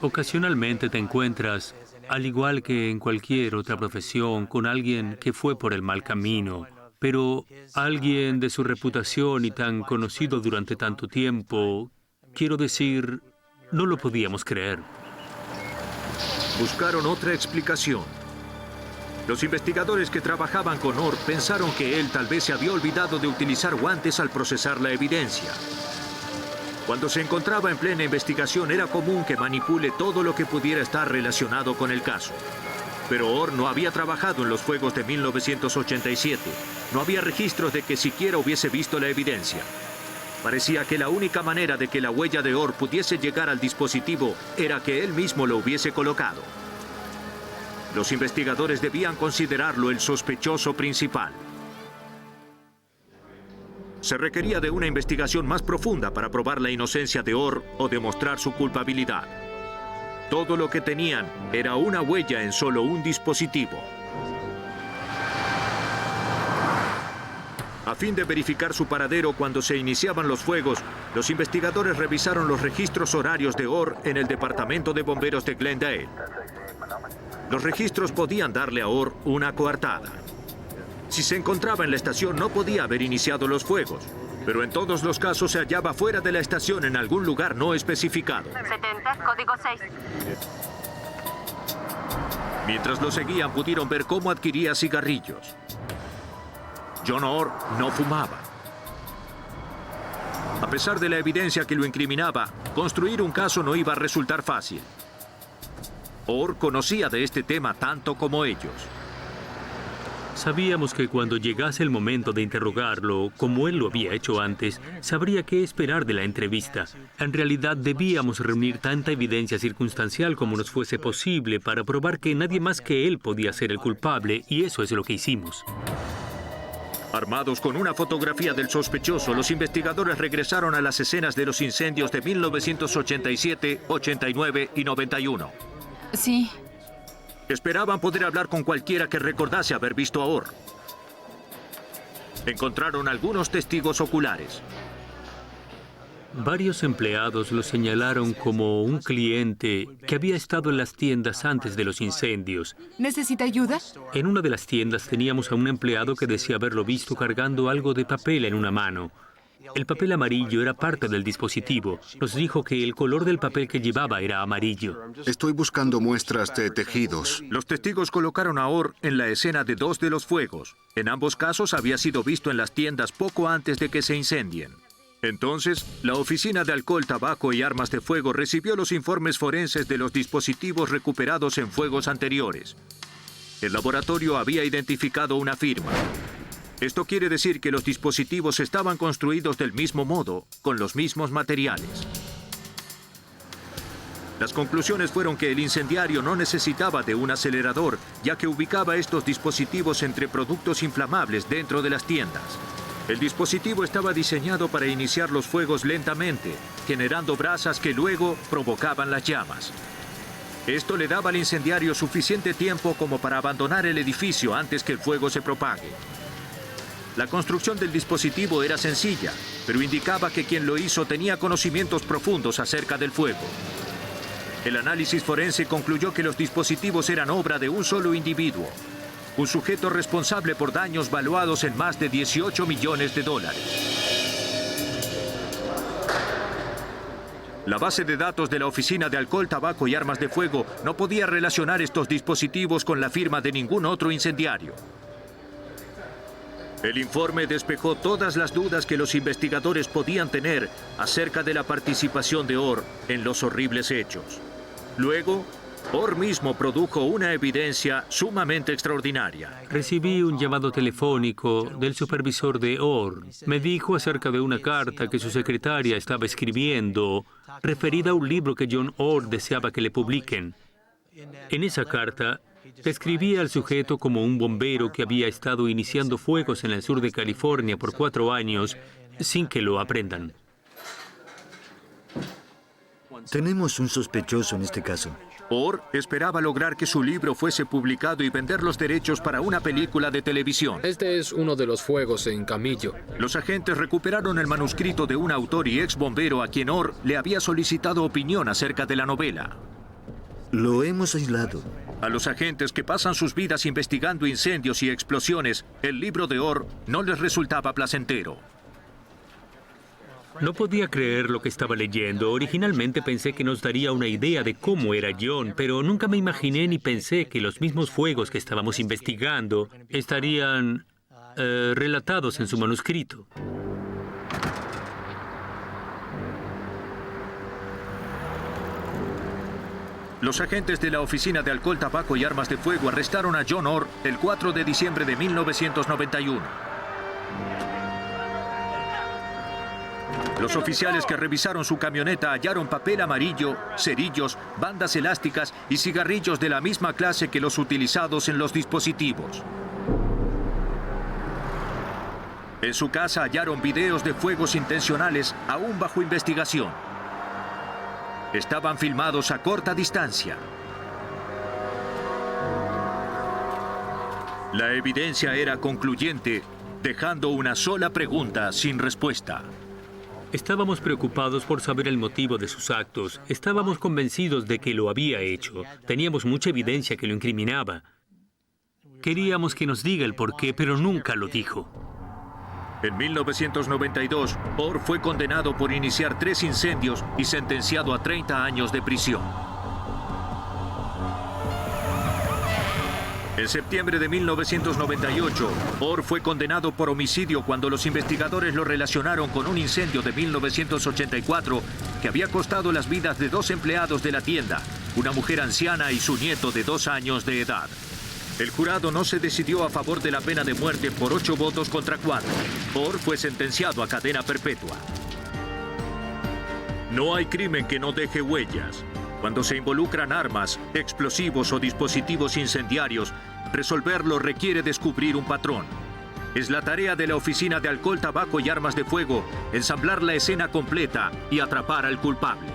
Ocasionalmente te encuentras, al igual que en cualquier otra profesión, con alguien que fue por el mal camino, pero alguien de su reputación y tan conocido durante tanto tiempo, quiero decir, no lo podíamos creer. Buscaron otra explicación. Los investigadores que trabajaban con Orr pensaron que él tal vez se había olvidado de utilizar guantes al procesar la evidencia. Cuando se encontraba en plena investigación era común que manipule todo lo que pudiera estar relacionado con el caso. Pero Orr no había trabajado en los fuegos de 1987 no había registros de que siquiera hubiese visto la evidencia. Parecía que la única manera de que la huella de Orr pudiese llegar al dispositivo era que él mismo lo hubiese colocado. Los investigadores debían considerarlo el sospechoso principal. Se requería de una investigación más profunda para probar la inocencia de Orr o demostrar su culpabilidad. Todo lo que tenían era una huella en solo un dispositivo. A fin de verificar su paradero cuando se iniciaban los fuegos, los investigadores revisaron los registros horarios de Orr en el departamento de bomberos de Glendale. Los registros podían darle a Orr una coartada. Si se encontraba en la estación, no podía haber iniciado los fuegos, pero en todos los casos se hallaba fuera de la estación en algún lugar no especificado. 70, código 6. Mientras lo seguían, pudieron ver cómo adquiría cigarrillos. John Orr no fumaba. A pesar de la evidencia que lo incriminaba, construir un caso no iba a resultar fácil. Orr conocía de este tema tanto como ellos. Sabíamos que cuando llegase el momento de interrogarlo, como él lo había hecho antes, sabría qué esperar de la entrevista. En realidad debíamos reunir tanta evidencia circunstancial como nos fuese posible para probar que nadie más que él podía ser el culpable, y eso es lo que hicimos. Armados con una fotografía del sospechoso, los investigadores regresaron a las escenas de los incendios de 1987, 89 y 91. Sí. Esperaban poder hablar con cualquiera que recordase haber visto a Orr. Encontraron algunos testigos oculares. Varios empleados lo señalaron como un cliente que había estado en las tiendas antes de los incendios. ¿Necesita ayuda? En una de las tiendas teníamos a un empleado que decía haberlo visto cargando algo de papel en una mano. El papel amarillo era parte del dispositivo. Nos dijo que el color del papel que llevaba era amarillo. Estoy buscando muestras de tejidos. Los testigos colocaron a Orr en la escena de 2 de los fuegos. En ambos casos había sido visto en las tiendas poco antes de que se incendien. Entonces, la Oficina de Alcohol, Tabaco y Armas de Fuego recibió los informes forenses de los dispositivos recuperados en fuegos anteriores. El laboratorio había identificado una firma. Esto quiere decir que los dispositivos estaban construidos del mismo modo, con los mismos materiales. Las conclusiones fueron que el incendiario no necesitaba de un acelerador, ya que ubicaba estos dispositivos entre productos inflamables dentro de las tiendas. El dispositivo estaba diseñado para iniciar los fuegos lentamente, generando brasas que luego provocaban las llamas. Esto le daba al incendiario suficiente tiempo como para abandonar el edificio antes que el fuego se propague. La construcción del dispositivo era sencilla, pero indicaba que quien lo hizo tenía conocimientos profundos acerca del fuego. El análisis forense concluyó que los dispositivos eran obra de un solo individuo, un sujeto responsable por daños valuados en más de $18 millones. La base de datos de la Oficina de Alcohol, Tabaco y Armas de Fuego no podía relacionar estos dispositivos con la firma de ningún otro incendiario. El informe despejó todas las dudas que los investigadores podían tener acerca de la participación de Orr en los horribles hechos. Luego, Orr mismo produjo una evidencia sumamente extraordinaria. Recibí un llamado telefónico del supervisor de Orr. Me dijo acerca de una carta que su secretaria estaba escribiendo referida a un libro que John Orr deseaba que le publiquen. En esa carta, describía al sujeto como un bombero que había estado iniciando fuegos en el sur de California por 4 años sin que lo aprendan. Tenemos un sospechoso en este caso. Orr esperaba lograr que su libro fuese publicado y vender los derechos para una película de televisión. Este es uno de los fuegos en Camillo. Los agentes recuperaron el manuscrito de un autor y ex bombero a quien Orr le había solicitado opinión acerca de la novela. Lo hemos aislado. A los agentes que pasan sus vidas investigando incendios y explosiones, el libro de Orr no les resultaba placentero. No podía creer lo que estaba leyendo. Originalmente pensé que nos daría una idea de cómo era John, pero nunca me imaginé ni pensé que los mismos fuegos que estábamos investigando estarían relatados en su manuscrito. Los agentes de la Oficina de Alcohol, Tabaco y Armas de Fuego arrestaron a John Orr el 4 de diciembre de 1991. Los oficiales que revisaron su camioneta hallaron papel amarillo, cerillos, bandas elásticas y cigarrillos de la misma clase que los utilizados en los dispositivos. En su casa hallaron videos de fuegos intencionales aún bajo investigación. Estaban filmados a corta distancia. La evidencia era concluyente, dejando una sola pregunta sin respuesta. Estábamos preocupados por saber el motivo de sus actos. Estábamos convencidos de que lo había hecho. Teníamos mucha evidencia que lo incriminaba. Queríamos que nos diga el porqué, pero nunca lo dijo. En 1992, Orr fue condenado por iniciar 3 incendios y sentenciado a 30 años de prisión. En septiembre de 1998, Orr fue condenado por homicidio cuando los investigadores lo relacionaron con un incendio de 1984 que había costado las vidas de 2 empleados de la tienda, una mujer anciana y su nieto de 2 años de edad. El jurado no se decidió a favor de la pena de muerte por 8 votos contra 4. Orr fue sentenciado a cadena perpetua. No hay crimen que no deje huellas. Cuando se involucran armas, explosivos o dispositivos incendiarios, resolverlo requiere descubrir un patrón. Es la tarea de la Oficina de Alcohol, Tabaco y Armas de Fuego ensamblar la escena completa y atrapar al culpable.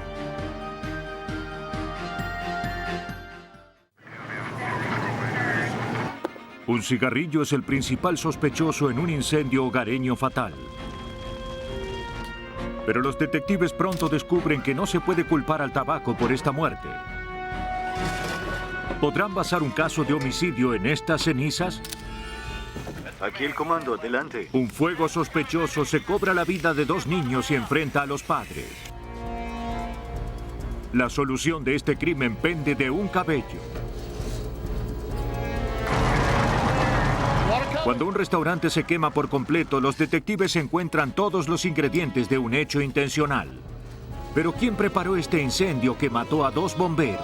Un cigarrillo es el principal sospechoso en un incendio hogareño fatal. Pero los detectives pronto descubren que no se puede culpar al tabaco por esta muerte. ¿Podrán basar un caso de homicidio en estas cenizas? Aquí el comando, adelante. Un fuego sospechoso se cobra la vida de 2 niños y enfrenta a los padres. La solución de este crimen pende de un cabello. Cuando un restaurante se quema por completo, los detectives encuentran todos los ingredientes de un hecho intencional. Pero ¿quién preparó este incendio que mató a 2 bomberos?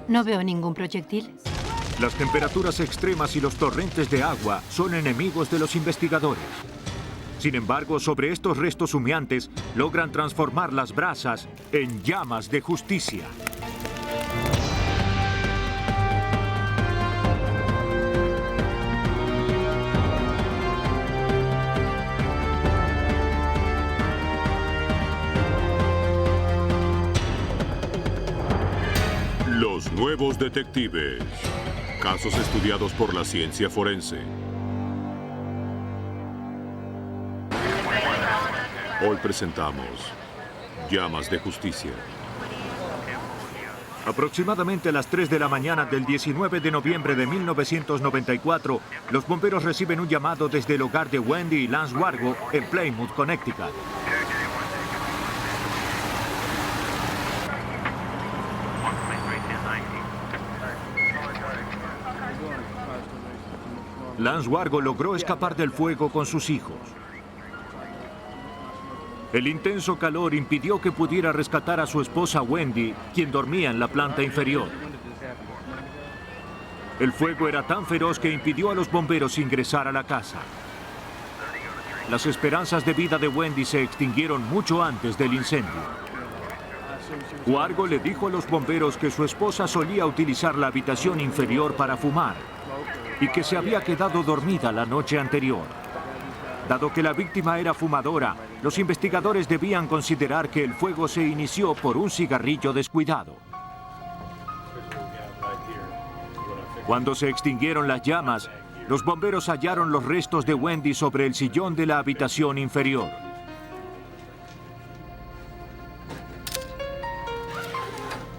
No veo ningún proyectil. Las temperaturas extremas y los torrentes de agua son enemigos de los investigadores. Sin embargo, sobre estos restos humeantes logran transformar las brasas en llamas de justicia. Los nuevos detectives. Casos estudiados por la ciencia forense. Hoy presentamos Llamas de Justicia. Aproximadamente a las 3 de la mañana del 19 de noviembre de 1994, los bomberos reciben un llamado desde el hogar de Wendy y Lance Wargo en Plymouth, Connecticut. Lance Wargo logró escapar del fuego con sus hijos. El intenso calor impidió que pudiera rescatar a su esposa Wendy, quien dormía en la planta inferior. El fuego era tan feroz que impidió a los bomberos ingresar a la casa. Las esperanzas de vida de Wendy se extinguieron mucho antes del incendio. Wargo le dijo a los bomberos que su esposa solía utilizar la habitación inferior para fumar y que se había quedado dormida la noche anterior. Dado que la víctima era fumadora, los investigadores debían considerar que el fuego se inició por un cigarrillo descuidado. Cuando se extinguieron las llamas, los bomberos hallaron los restos de Wendy sobre el sillón de la habitación inferior.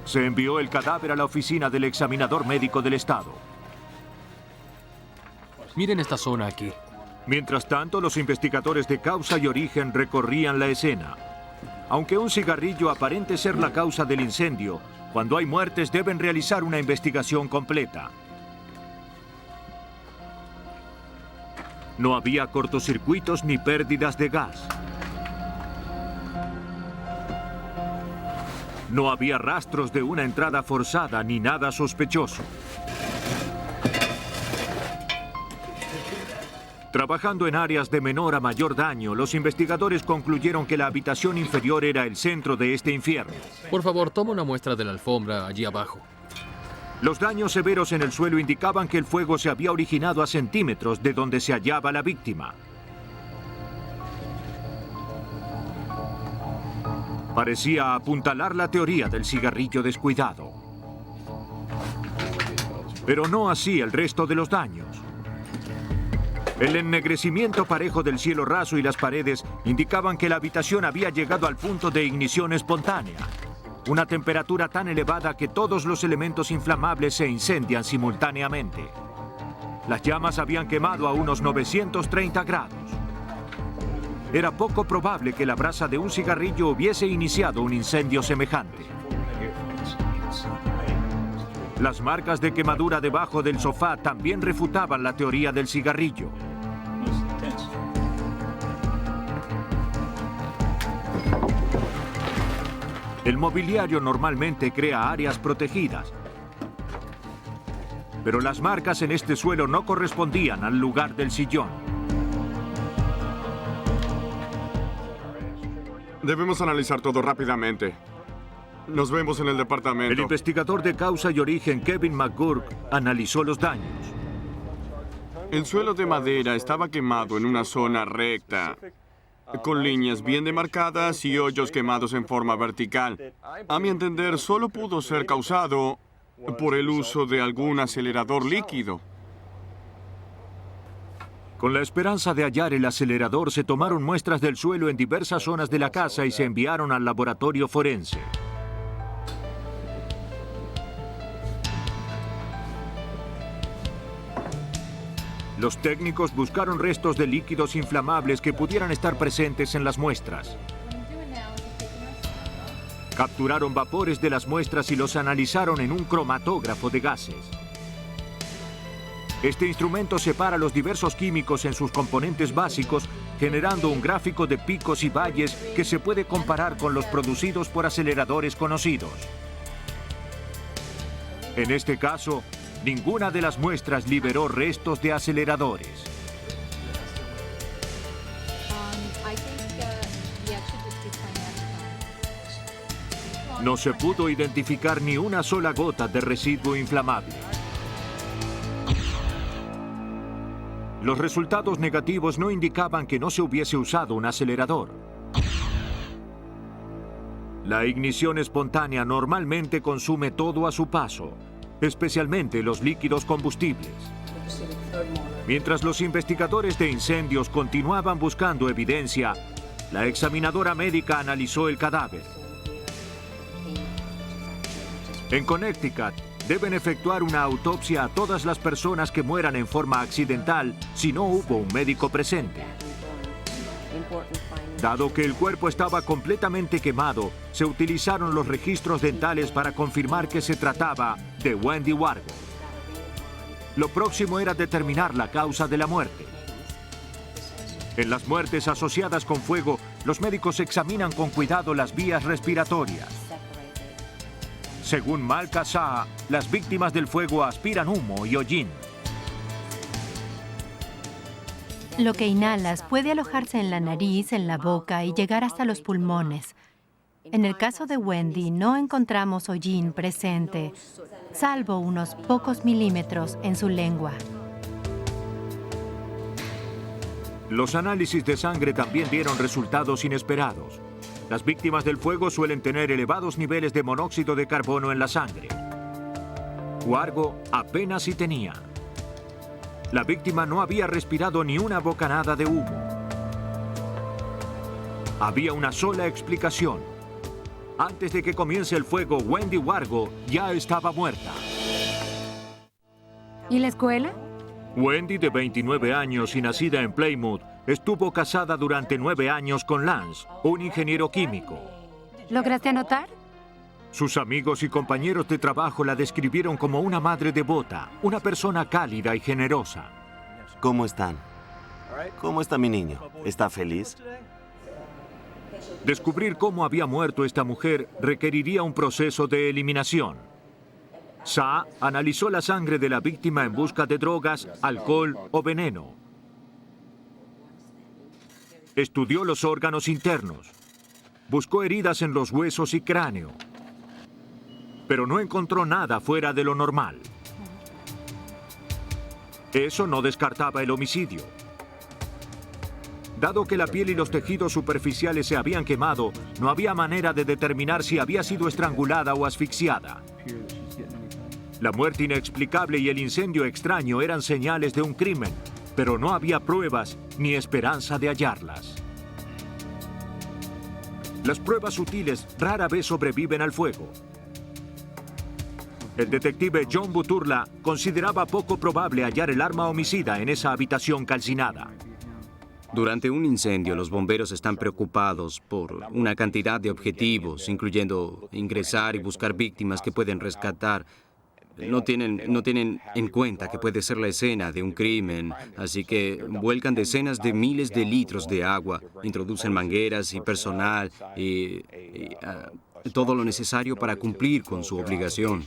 Se envió el cadáver a la oficina del examinador médico del estado. Miren esta zona aquí. Mientras tanto, los investigadores de causa y origen recorrían la escena. Aunque un cigarrillo aparente ser la causa del incendio, cuando hay muertes deben realizar una investigación completa. No había cortocircuitos ni pérdidas de gas. No había rastros de una entrada forzada ni nada sospechoso. Trabajando en áreas de menor a mayor daño, los investigadores concluyeron que la habitación inferior era el centro de este infierno. Por favor, toma una muestra de la alfombra allí abajo. Los daños severos en el suelo indicaban que el fuego se había originado a centímetros de donde se hallaba la víctima. Parecía apuntalar la teoría del cigarrillo descuidado. Pero no así el resto de los daños. El ennegrecimiento parejo del cielo raso y las paredes indicaban que la habitación había llegado al punto de ignición espontánea. Una temperatura tan elevada que todos los elementos inflamables se incendian simultáneamente. Las llamas habían quemado a unos 930 grados. Era poco probable que la brasa de un cigarrillo hubiese iniciado un incendio semejante. Las marcas de quemadura debajo del sofá también refutaban la teoría del cigarrillo. El mobiliario normalmente crea áreas protegidas, pero las marcas en este suelo no correspondían al lugar del sillón. Debemos analizar todo rápidamente. Nos vemos en el departamento. El investigador de causa y origen Kevin McGurk analizó los daños. El suelo de madera estaba quemado en una zona recta, con líneas bien demarcadas y hoyos quemados en forma vertical. A mi entender, solo pudo ser causado por el uso de algún acelerador líquido. Con la esperanza de hallar el acelerador, se tomaron muestras del suelo en diversas zonas de la casa y se enviaron al laboratorio forense. Los técnicos buscaron restos de líquidos inflamables que pudieran estar presentes en las muestras. Capturaron vapores de las muestras y los analizaron en un cromatógrafo de gases. Este instrumento separa los diversos químicos en sus componentes básicos, generando un gráfico de picos y valles que se puede comparar con los producidos por aceleradores conocidos. En este caso, ninguna de las muestras liberó restos de aceleradores. No se pudo identificar ni una sola gota de residuo inflamable. Los resultados negativos no indicaban que no se hubiese usado un acelerador. La ignición espontánea normalmente consume todo a su paso, especialmente los líquidos combustibles. Mientras los investigadores de incendios continuaban buscando evidencia, la examinadora médica analizó el cadáver. En Connecticut, deben efectuar una autopsia a todas las personas que mueran en forma accidental si no hubo un médico presente. Dado que el cuerpo estaba completamente quemado, se utilizaron los registros dentales para confirmar que se trataba de Wendy Wargo. Lo próximo era determinar la causa de la muerte. En las muertes asociadas con fuego, los médicos examinan con cuidado las vías respiratorias. Según Malka Shah, las víctimas del fuego aspiran humo y hollín. Lo que inhalas puede alojarse en la nariz, en la boca y llegar hasta los pulmones. En el caso de Wendy, no encontramos hollín presente, salvo unos pocos milímetros en su lengua. Los análisis de sangre también dieron resultados inesperados. Las víctimas del fuego suelen tener elevados niveles de monóxido de carbono en la sangre. Wargo apenas si tenía. La víctima no había respirado ni una bocanada de humo. Había una sola explicación. Antes de que comience el fuego, Wendy Wargo ya estaba muerta. ¿Y la escuela? Wendy, de 29 años y nacida en Plymouth, estuvo casada durante 9 años con Lance, un ingeniero químico. ¿Lograste anotar? Sus amigos y compañeros de trabajo la describieron como una madre devota, una persona cálida y generosa. ¿Cómo están? ¿Cómo está mi niño? ¿Está feliz? Descubrir cómo había muerto esta mujer requeriría un proceso de eliminación. Shah analizó la sangre de la víctima en busca de drogas, alcohol o veneno. Estudió los órganos internos. Buscó heridas en los huesos y cráneo. Pero no encontró nada fuera de lo normal. Eso no descartaba el homicidio. Dado que la piel y los tejidos superficiales se habían quemado, no había manera de determinar si había sido estrangulada o asfixiada. La muerte inexplicable y el incendio extraño eran señales de un crimen, pero no había pruebas ni esperanza de hallarlas. Las pruebas sutiles rara vez sobreviven al fuego. El detective John Buturla consideraba poco probable hallar el arma homicida en esa habitación calcinada. Durante un incendio, los bomberos están preocupados por una cantidad de objetivos, incluyendo ingresar y buscar víctimas que pueden rescatar. No tienen en cuenta que puede ser la escena de un crimen, así que vuelcan decenas de miles de litros de agua, introducen mangueras y personal y todo lo necesario para cumplir con su obligación.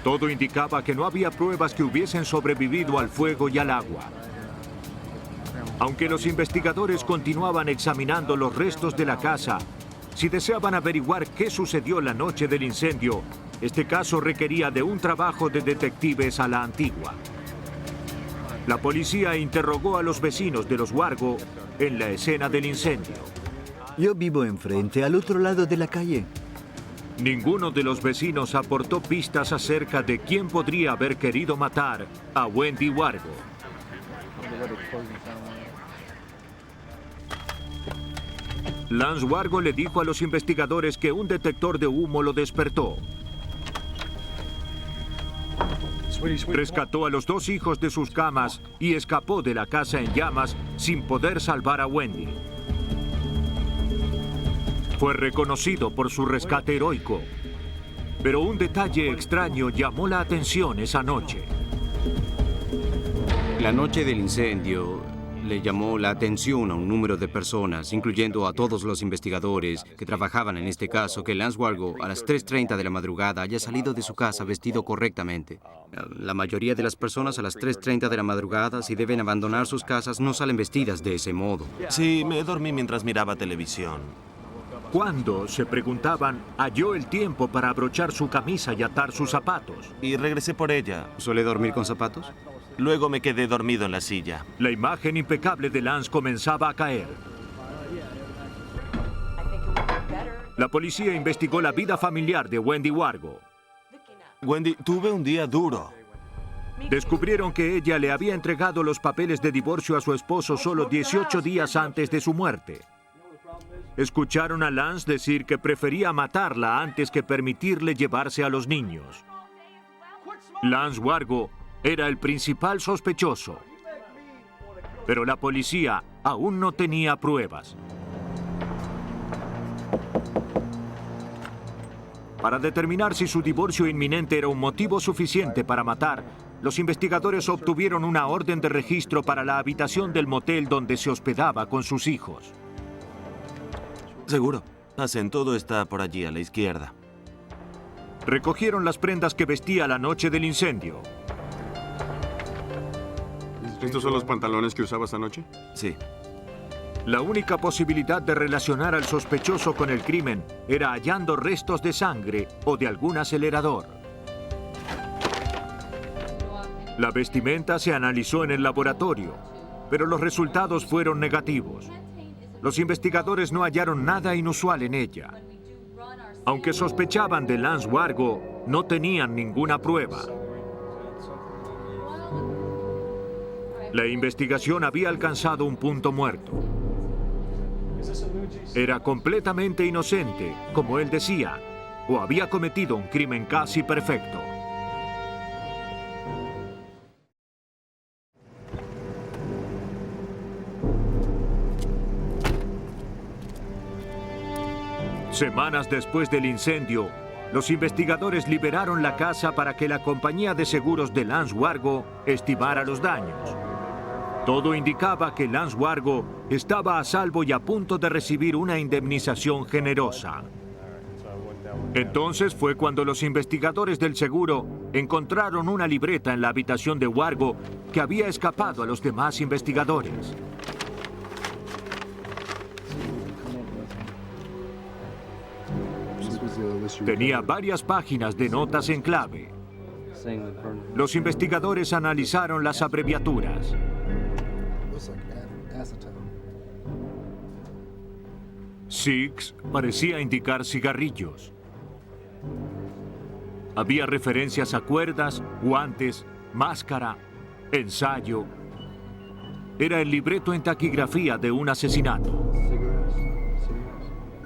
Todo indicaba que no había pruebas que hubiesen sobrevivido al fuego y al agua. Aunque los investigadores continuaban examinando los restos de la casa, si deseaban averiguar qué sucedió la noche del incendio, este caso requería de un trabajo de detectives a la antigua. La policía interrogó a los vecinos de los Wargo en la escena del incendio. Yo vivo enfrente, al otro lado de la calle. Ninguno de los vecinos aportó pistas acerca de quién podría haber querido matar a Wendy Wargo. Lance Wargo le dijo a los investigadores que un detector de humo lo despertó. Rescató a los dos hijos de sus camas y escapó de la casa en llamas sin poder salvar a Wendy. Fue reconocido por su rescate heroico, pero un detalle extraño llamó la atención esa noche. La noche del incendio le llamó la atención a un número de personas, incluyendo a todos los investigadores que trabajaban en este caso, que Lance Wargo a las 3:30 de la madrugada haya salido de su casa vestido correctamente. La mayoría de las personas a las 3:30 de la madrugada, si deben abandonar sus casas, no salen vestidas de ese modo. Sí, me dormí mientras miraba televisión. ¿Cuándo, se preguntaban, halló el tiempo para abrochar su camisa y atar sus zapatos? Y regresé por ella. ¿Suele dormir con zapatos? Luego me quedé dormido en la silla. La imagen impecable de Lance comenzaba a caer. La policía investigó la vida familiar de Wendy Wargo. Wendy, tuve un día duro. Descubrieron que ella le había entregado los papeles de divorcio a su esposo solo 18 días antes de su muerte. Escucharon a Lance decir que prefería matarla antes que permitirle llevarse a los niños. Lance Wargo era el principal sospechoso, pero la policía aún no tenía pruebas. Para determinar si su divorcio inminente era un motivo suficiente para matar, los investigadores obtuvieron una orden de registro para la habitación del motel donde se hospedaba con sus hijos. Seguro. Pasen, todo está por allí a la izquierda. Recogieron las prendas que vestía la noche del incendio. ¿Estos son los pantalones que usabas anoche? Sí. La única posibilidad de relacionar al sospechoso con el crimen era hallando restos de sangre o de algún acelerador. La vestimenta se analizó en el laboratorio, pero los resultados fueron negativos. Los investigadores no hallaron nada inusual en ella. Aunque sospechaban de Lance Wargo, no tenían ninguna prueba. La investigación había alcanzado un punto muerto. Era completamente inocente, como él decía, o había cometido un crimen casi perfecto. Semanas después del incendio, los investigadores liberaron la casa para que la compañía de seguros de Lance Wargo estimara los daños. Todo indicaba que Lance Wargo estaba a salvo y a punto de recibir una indemnización generosa. Entonces fue cuando los investigadores del seguro encontraron una libreta en la habitación de Wargo que había escapado a los demás investigadores. Tenía varias páginas de notas en clave. Los investigadores analizaron las abreviaturas. Six parecía indicar cigarrillos. Había referencias a cuerdas, guantes, máscara, ensayo. Era el libreto en taquigrafía de un asesinato.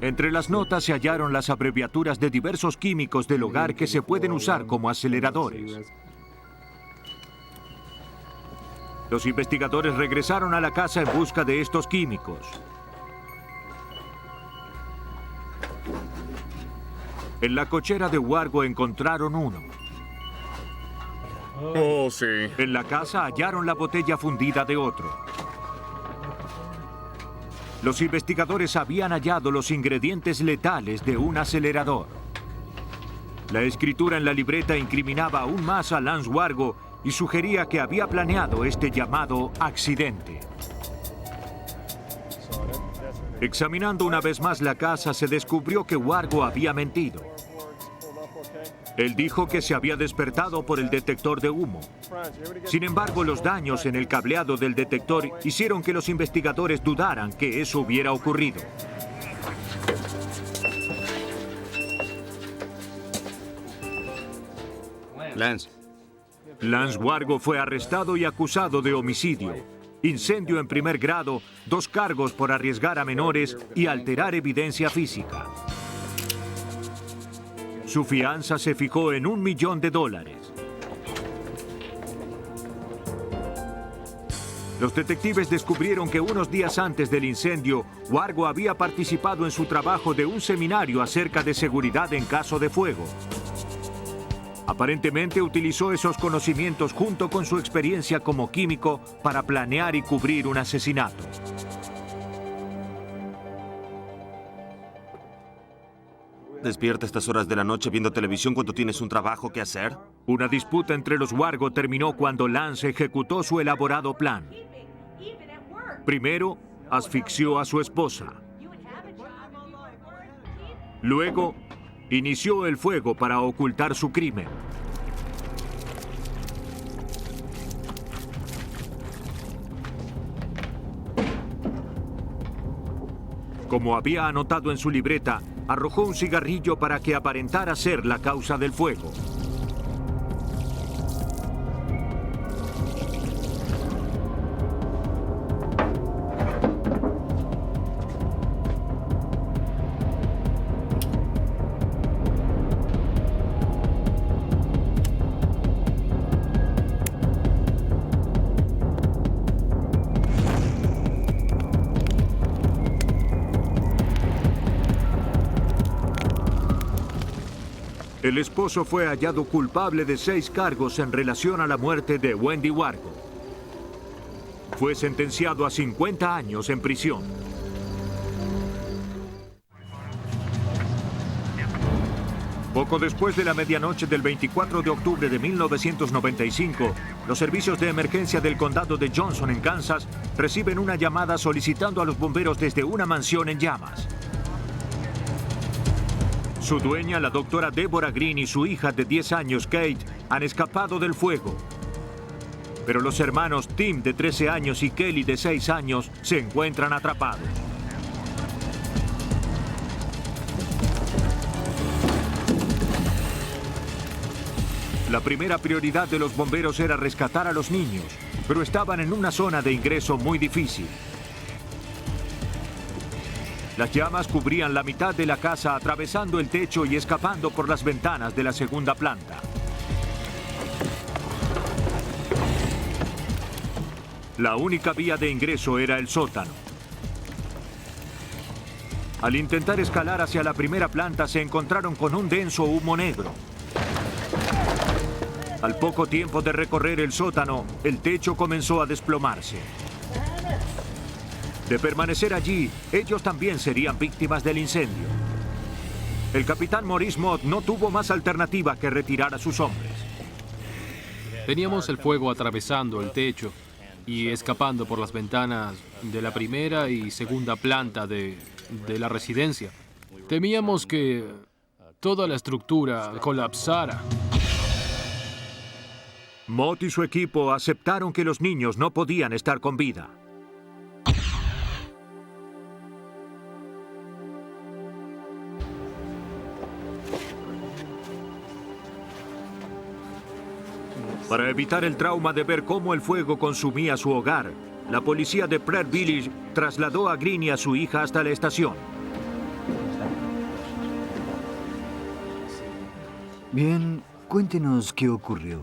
Entre las notas se hallaron las abreviaturas de diversos químicos del hogar que se pueden usar como aceleradores. Los investigadores regresaron a la casa en busca de estos químicos. En la cochera de Wargo encontraron uno. Oh, sí. En la casa hallaron la botella fundida de otro. Los investigadores habían hallado los ingredientes letales de un acelerador. La escritura en la libreta incriminaba aún más a Lance Wargo y sugería que había planeado este llamado accidente. Examinando una vez más la casa, se descubrió que Wargo había mentido. Él dijo que se había despertado por el detector de humo. Sin embargo, los daños en el cableado del detector hicieron que los investigadores dudaran que eso hubiera ocurrido. Lance Wargo fue arrestado y acusado de homicidio, incendio en primer grado, 2 cargos por arriesgar a menores y alterar evidencia física. Su fianza se fijó en $1 millón. Los detectives descubrieron que unos días antes del incendio, Wargo había participado en su trabajo de un seminario acerca de seguridad en caso de fuego. Aparentemente utilizó esos conocimientos junto con su experiencia como químico para planear y cubrir un asesinato. ¿Despierta a estas horas de la noche viendo televisión cuando tienes un trabajo que hacer? Una disputa entre los Wargo terminó cuando Lance ejecutó su elaborado plan. Primero, asfixió a su esposa. Luego, inició el fuego para ocultar su crimen. Como había anotado en su libreta, arrojó un cigarrillo para que aparentara ser la causa del fuego. El esposo fue hallado culpable de 6 cargos en relación a la muerte de Wendy Wargo. Fue sentenciado a 50 años en prisión. Poco después de la medianoche del 24 de octubre de 1995, los servicios de emergencia del condado de Johnson, en Kansas, reciben una llamada solicitando a los bomberos desde una mansión en llamas. Su dueña, la doctora Deborah Green, y su hija de 10 años, Kate, han escapado del fuego. Pero los hermanos Tim, de 13 años, y Kelly, de 6 años, se encuentran atrapados. La primera prioridad de los bomberos era rescatar a los niños, pero estaban en una zona de ingreso muy difícil. Las llamas cubrían la mitad de la casa, atravesando el techo y escapando por las ventanas de la segunda planta. La única vía de ingreso era el sótano. Al intentar escalar hacia la primera planta, se encontraron con un denso humo negro. Al poco tiempo de recorrer el sótano, el techo comenzó a desplomarse. De permanecer allí, ellos también serían víctimas del incendio. El capitán Maurice Mott no tuvo más alternativa que retirar a sus hombres. Teníamos el fuego atravesando el techo y escapando por las ventanas de la primera y segunda planta de la residencia. Temíamos que toda la estructura colapsara. Mott y su equipo aceptaron que los niños no podían estar con vida. Para evitar el trauma de ver cómo el fuego consumía su hogar, la policía de Pratt Village trasladó a Green y a su hija hasta la estación. Bien, cuéntenos qué ocurrió.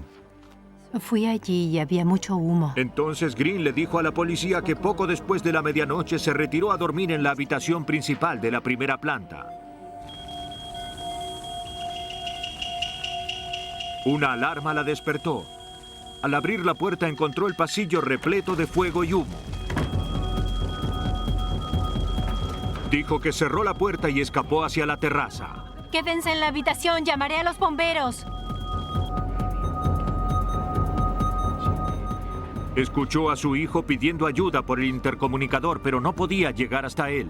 Fui allí y había mucho humo. Entonces Green le dijo a la policía que poco después de la medianoche se retiró a dormir en la habitación principal de la primera planta. Una alarma la despertó. Al abrir la puerta encontró el pasillo repleto de fuego y humo. Dijo que cerró la puerta y escapó hacia la terraza. Quédense en la habitación, llamaré a los bomberos. Escuchó a su hijo pidiendo ayuda por el intercomunicador, pero no podía llegar hasta él.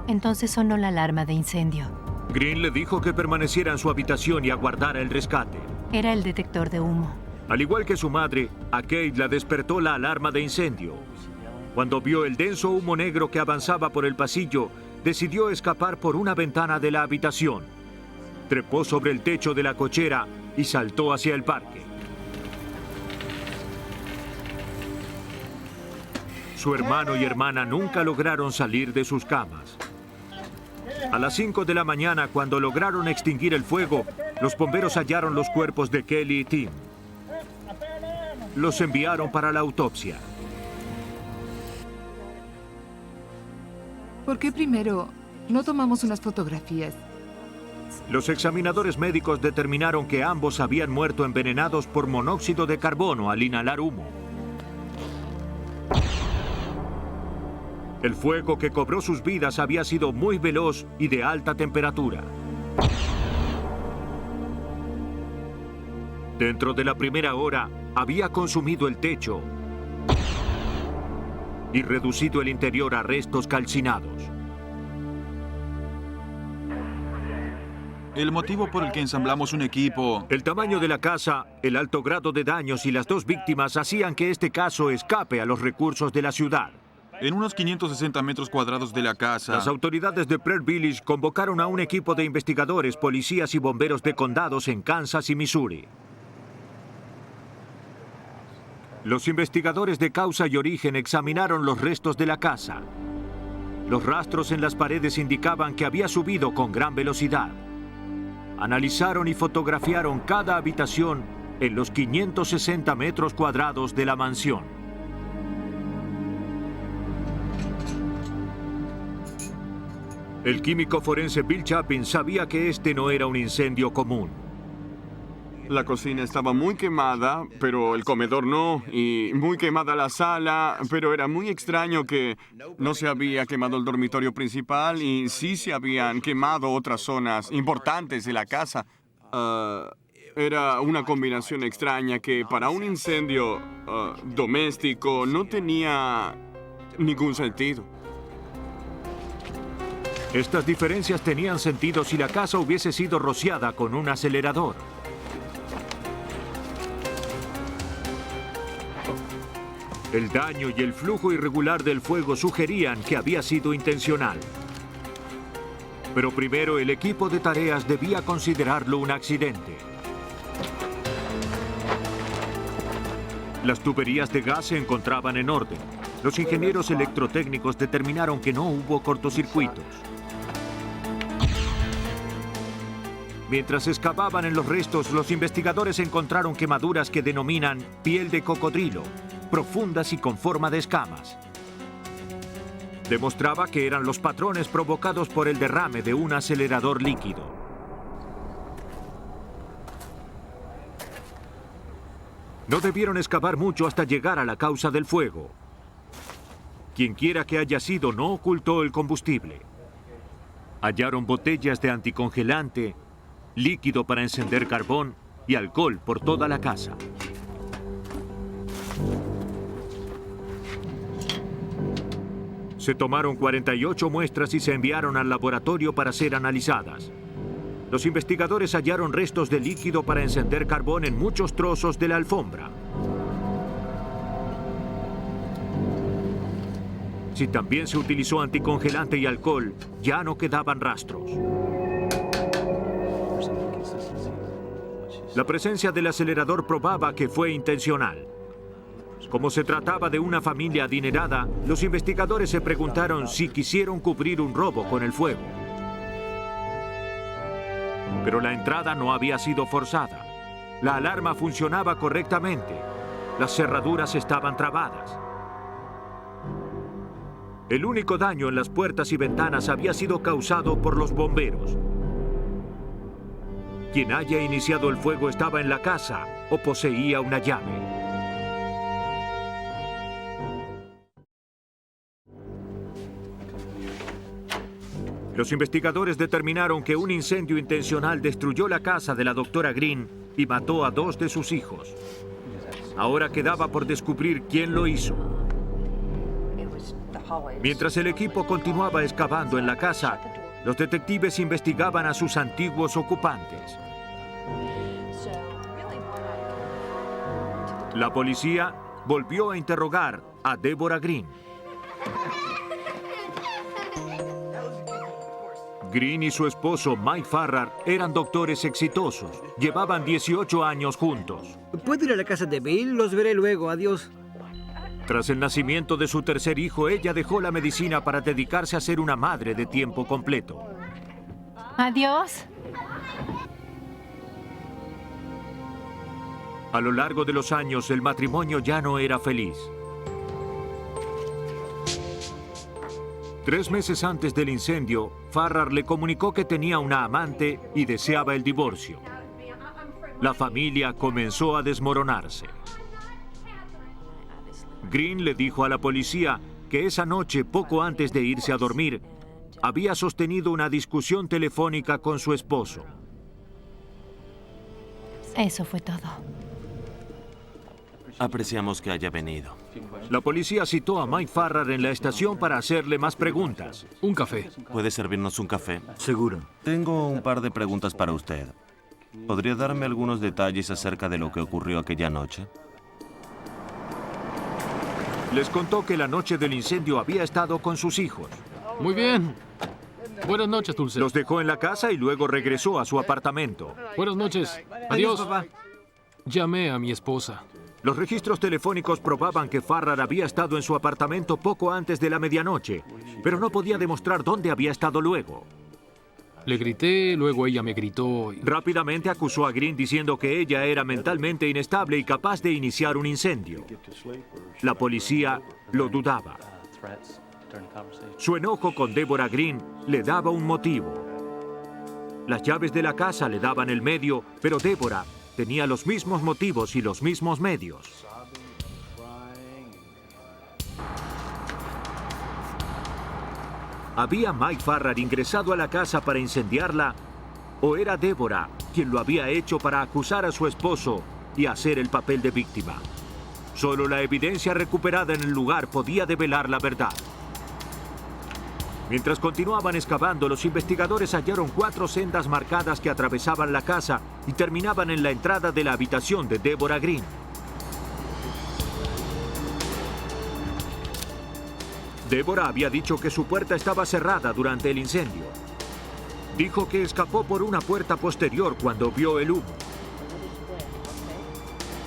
Entonces sonó la alarma de incendio. Green le dijo que permaneciera en su habitación y aguardara el rescate. Era el detector de humo. Al igual que su madre, a Kate la despertó la alarma de incendio. Cuando vio el denso humo negro que avanzaba por el pasillo, decidió escapar por una ventana de la habitación. Trepó sobre el techo de la cochera y saltó hacia el parque. Su hermano y hermana nunca lograron salir de sus camas. A las 5 de la mañana, cuando lograron extinguir el fuego, los bomberos hallaron los cuerpos de Kelly y Tim. Los enviaron para la autopsia. ¿Por qué primero no tomamos unas fotografías? Los examinadores médicos determinaron que ambos habían muerto envenenados por monóxido de carbono al inhalar humo. El fuego que cobró sus vidas había sido muy veloz y de alta temperatura. Dentro de la primera hora, había consumido el techo y reducido el interior a restos calcinados. El motivo por el que ensamblamos un equipo... El tamaño de la casa, el alto grado de daños y las dos víctimas hacían que este caso escape a los recursos de la ciudad. En unos 560 metros cuadrados de la casa... Las autoridades de Pratt Village convocaron a un equipo de investigadores, policías y bomberos de condados en Kansas y Missouri. Los investigadores de causa y origen examinaron los restos de la casa. Los rastros en las paredes indicaban que había subido con gran velocidad. Analizaron y fotografiaron cada habitación en los 560 metros cuadrados de la mansión. El químico forense Bill Chapin sabía que este no era un incendio común. La cocina estaba muy quemada, pero el comedor no, y muy quemada la sala, pero era muy extraño que no se había quemado el dormitorio principal y sí se habían quemado otras zonas importantes de la casa. Era una combinación extraña que para un incendio doméstico no tenía ningún sentido. Estas diferencias tenían sentido si la casa hubiese sido rociada con un acelerador. El daño y el flujo irregular del fuego sugerían que había sido intencional. Pero primero el equipo de tareas debía considerarlo un accidente. Las tuberías de gas se encontraban en orden. Los ingenieros electrotécnicos determinaron que no hubo cortocircuitos. Mientras excavaban en los restos, los investigadores encontraron quemaduras que denominan piel de cocodrilo, profundas y con forma de escamas. Demostraba que eran los patrones provocados por el derrame de un acelerador líquido. No debieron excavar mucho hasta llegar a la causa del fuego. Quienquiera que haya sido no ocultó el combustible. Hallaron botellas de anticongelante, líquido para encender carbón y alcohol por toda la casa. Se tomaron 48 muestras y se enviaron al laboratorio para ser analizadas. Los investigadores hallaron restos de líquido para encender carbón en muchos trozos de la alfombra. Si también se utilizó anticongelante y alcohol, ya no quedaban rastros. La presencia del acelerador probaba que fue intencional. Como se trataba de una familia adinerada, los investigadores se preguntaron si quisieron cubrir un robo con el fuego. Pero la entrada no había sido forzada. La alarma funcionaba correctamente. Las cerraduras estaban trabadas. El único daño en las puertas y ventanas había sido causado por los bomberos. Quien haya iniciado el fuego estaba en la casa o poseía una llave. Los investigadores determinaron que un incendio intencional destruyó la casa de la doctora Green y mató a 2 de sus hijos. Ahora quedaba por descubrir quién lo hizo. Mientras el equipo continuaba excavando en la casa, los detectives investigaban a sus antiguos ocupantes. La policía volvió a interrogar a Deborah Green. Green y su esposo Mike Farrar eran doctores exitosos. Llevaban 18 años juntos. ¿Puedo ir a la casa de Bill? Los veré luego. Adiós. Tras el nacimiento de su tercer hijo, ella dejó la medicina para dedicarse a ser una madre de tiempo completo. Adiós. A lo largo de los años, el matrimonio ya no era feliz. 3 meses antes del incendio, Farrar le comunicó que tenía una amante y deseaba el divorcio. La familia comenzó a desmoronarse. Green le dijo a la policía que esa noche, poco antes de irse a dormir, había sostenido una discusión telefónica con su esposo. Eso fue todo. Apreciamos que haya venido. La policía citó a Mike Farrar en la estación para hacerle más preguntas. Un café. ¿Puede servirnos un café? Seguro. Tengo un par de preguntas para usted. ¿Podría darme algunos detalles acerca de lo que ocurrió aquella noche? Les contó que la noche del incendio había estado con sus hijos. Muy bien. Buenas noches, Dulce. Los dejó en la casa y luego regresó a su apartamento. Buenas noches. Adiós, papá. Llamé a mi esposa. Los registros telefónicos probaban que Farrar había estado en su apartamento poco antes de la medianoche, pero no podía demostrar dónde había estado luego. Le grité, luego ella me gritó. Rápidamente acusó a Green diciendo que ella era mentalmente inestable y capaz de iniciar un incendio. La policía lo dudaba. Su enojo con Deborah Green le daba un motivo. Las llaves de la casa le daban el medio, pero Deborah tenía los mismos motivos y los mismos medios. ¿Había Mike Farrar ingresado a la casa para incendiarla? ¿O era Deborah quien lo había hecho para acusar a su esposo y hacer el papel de víctima? Solo la evidencia recuperada en el lugar podía develar la verdad. Mientras continuaban excavando, los investigadores hallaron 4 sendas marcadas que atravesaban la casa y terminaban en la entrada de la habitación de Deborah Green. Deborah había dicho que su puerta estaba cerrada durante el incendio. Dijo que escapó por una puerta posterior cuando vio el humo.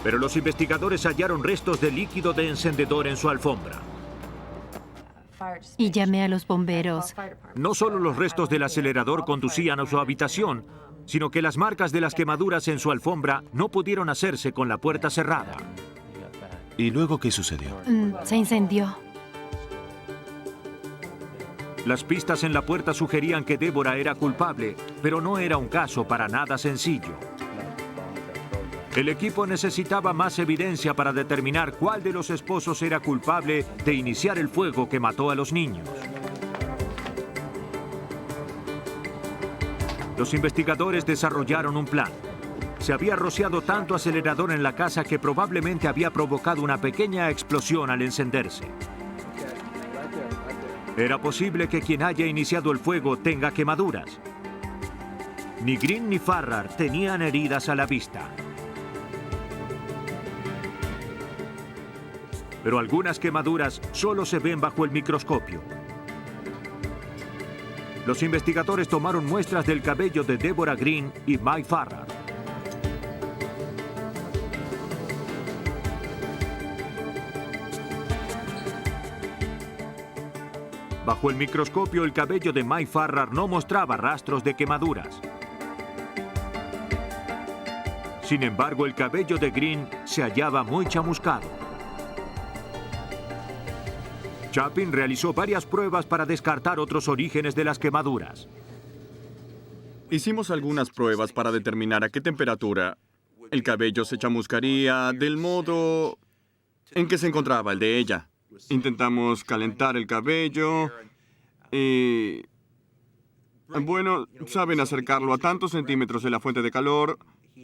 Pero los investigadores hallaron restos de líquido de encendedor en su alfombra. Y llamé a los bomberos. No solo los restos del acelerador conducían a su habitación, sino que las marcas de las quemaduras en su alfombra no pudieron hacerse con la puerta cerrada. ¿Y luego qué sucedió? Se incendió. Las pistas en la puerta sugerían que Deborah era culpable, pero no era un caso para nada sencillo. El equipo necesitaba más evidencia para determinar cuál de los esposos era culpable de iniciar el fuego que mató a los niños. Los investigadores desarrollaron un plan. Se había rociado tanto acelerador en la casa que probablemente había provocado una pequeña explosión al encenderse. Era posible que quien haya iniciado el fuego tenga quemaduras. Ni Green ni Farrar tenían heridas a la vista. Pero algunas quemaduras solo se ven bajo el microscopio. Los investigadores tomaron muestras del cabello de Deborah Green y Mike Farrar. Bajo el microscopio, el cabello de Mike Farrar no mostraba rastros de quemaduras. Sin embargo, el cabello de Green se hallaba muy chamuscado. Chapin realizó varias pruebas para descartar otros orígenes de las quemaduras. Hicimos algunas pruebas para determinar a qué temperatura el cabello se chamuscaría del modo en que se encontraba el de ella. Intentamos calentar el cabello y... bueno, saben acercarlo a tantos centímetros de la fuente de calor,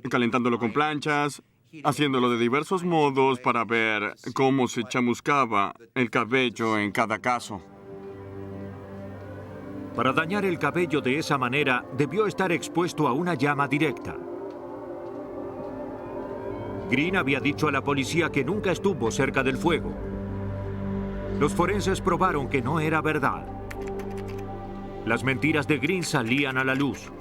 calentándolo con planchas, haciéndolo de diversos modos para ver cómo se chamuscaba el cabello en cada caso. Para dañar el cabello de esa manera, debió estar expuesto a una llama directa. Green había dicho a la policía que nunca estuvo cerca del fuego. Los forenses probaron que no era verdad. Las mentiras de Green salían a la luz.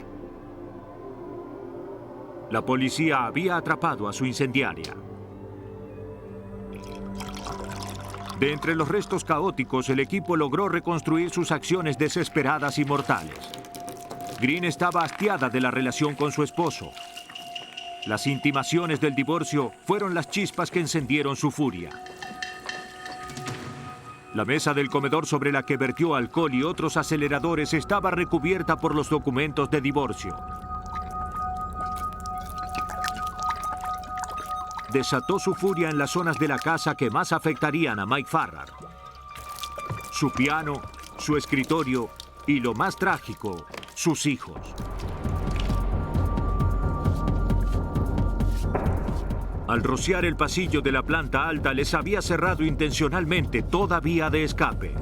La policía había atrapado a su incendiaria. De entre los restos caóticos, el equipo logró reconstruir sus acciones desesperadas y mortales. Green estaba hastiada de la relación con su esposo. Las intimaciones del divorcio fueron las chispas que encendieron su furia. La mesa del comedor sobre la que vertió alcohol y otros aceleradores estaba recubierta por los documentos de divorcio. Desató su furia en las zonas de la casa que más afectarían a Mike Farrar. Su piano, su escritorio y, lo más trágico, sus hijos. Al rociar el pasillo de la planta alta, les había cerrado intencionalmente toda vía de escape.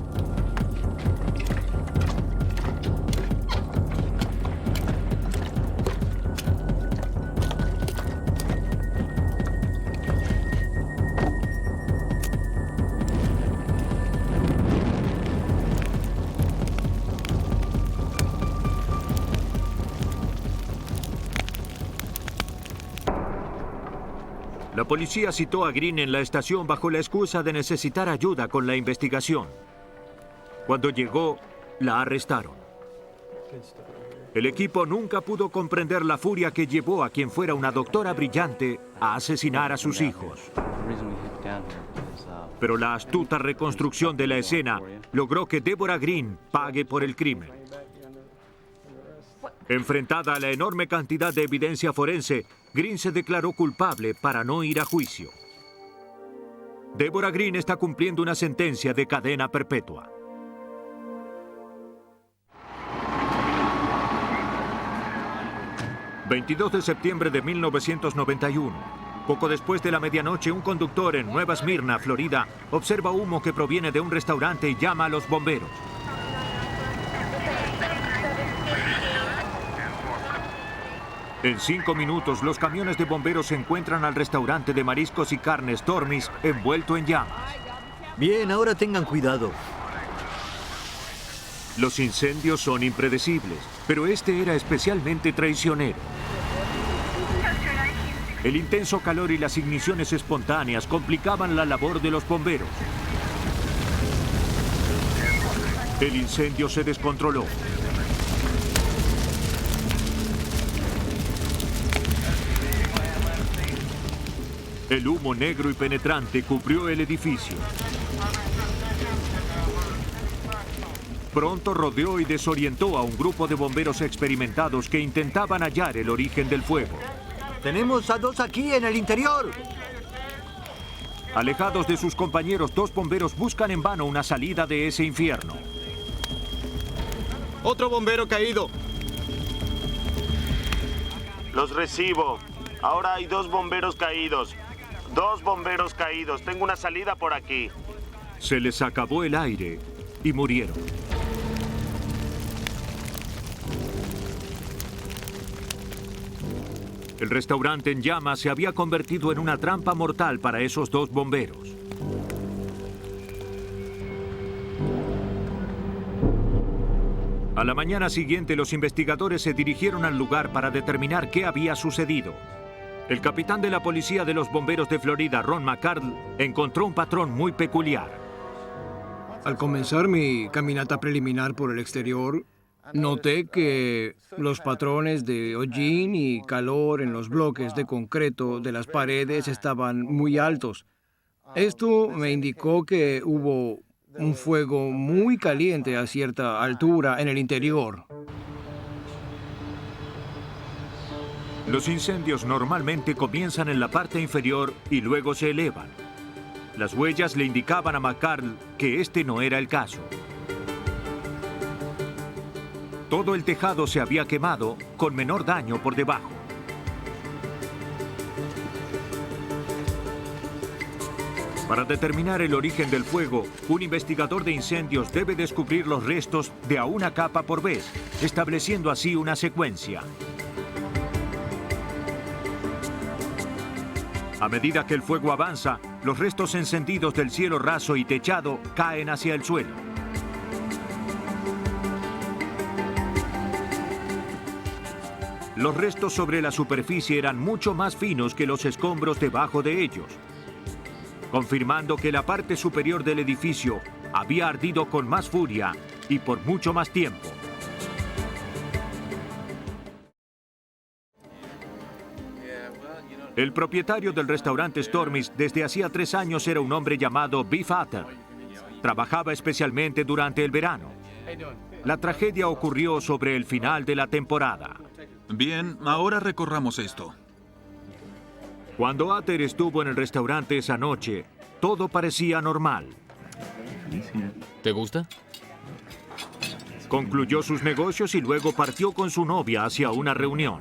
La policía citó a Green en la estación bajo la excusa de necesitar ayuda con la investigación. Cuando llegó, la arrestaron. El equipo nunca pudo comprender la furia que llevó a quien fuera una doctora brillante a asesinar a sus hijos. Pero la astuta reconstrucción de la escena logró que Deborah Green pague por el crimen. Enfrentada a la enorme cantidad de evidencia forense, Green se declaró culpable para no ir a juicio. Deborah Green está cumpliendo una sentencia de cadena perpetua. ...22 de septiembre de 1991... Poco después de la medianoche, un conductor en Nueva Esmirna, Florida, observa humo que proviene de un restaurante y llama a los bomberos. En 5 minutos, los camiones de bomberos se encuentran al restaurante de mariscos y carnes Tormis envuelto en llamas. Bien, ahora tengan cuidado. Los incendios son impredecibles, pero este era especialmente traicionero. El intenso calor y las igniciones espontáneas complicaban la labor de los bomberos. El incendio se descontroló. El humo negro y penetrante cubrió el edificio. Pronto rodeó y desorientó a un grupo de bomberos experimentados que intentaban hallar el origen del fuego. Tenemos a 2 aquí en el interior. Alejados de sus compañeros, 2 bomberos buscan en vano una salida de ese infierno. Otro bombero caído. Los recibo. Ahora hay 2 bomberos caídos. 2 bomberos caídos. Tengo una salida por aquí. Se les acabó el aire y murieron. El restaurante en llamas se había convertido en una trampa mortal para esos 2 bomberos. A la mañana siguiente, los investigadores se dirigieron al lugar para determinar qué había sucedido. El capitán de la policía de los bomberos de Florida, Ron McCardle, encontró un patrón muy peculiar. Al comenzar mi caminata preliminar por el exterior, noté que los patrones de hollín y calor en los bloques de concreto de las paredes estaban muy altos. Esto me indicó que hubo un fuego muy caliente a cierta altura en el interior. Los incendios normalmente comienzan en la parte inferior y luego se elevan. Las huellas le indicaban a McCardle que este no era el caso. Todo el tejado se había quemado con menor daño por debajo. Para determinar el origen del fuego, un investigador de incendios debe descubrir los restos de a una capa por vez, estableciendo así una secuencia. A medida que el fuego avanza, los restos encendidos del cielo raso y techado caen hacia el suelo. Los restos sobre la superficie eran mucho más finos que los escombros debajo de ellos, confirmando que la parte superior del edificio había ardido con más furia y por mucho más tiempo. El propietario del restaurante Stormy's desde hacía 3 años era un hombre llamado Biff Atter. Trabajaba especialmente durante el verano. La tragedia ocurrió sobre el final de la temporada. Bien, ahora recorramos esto. Cuando Atter estuvo en el restaurante esa noche, todo parecía normal. ¿Te gusta? Concluyó sus negocios y luego partió con su novia hacia una reunión.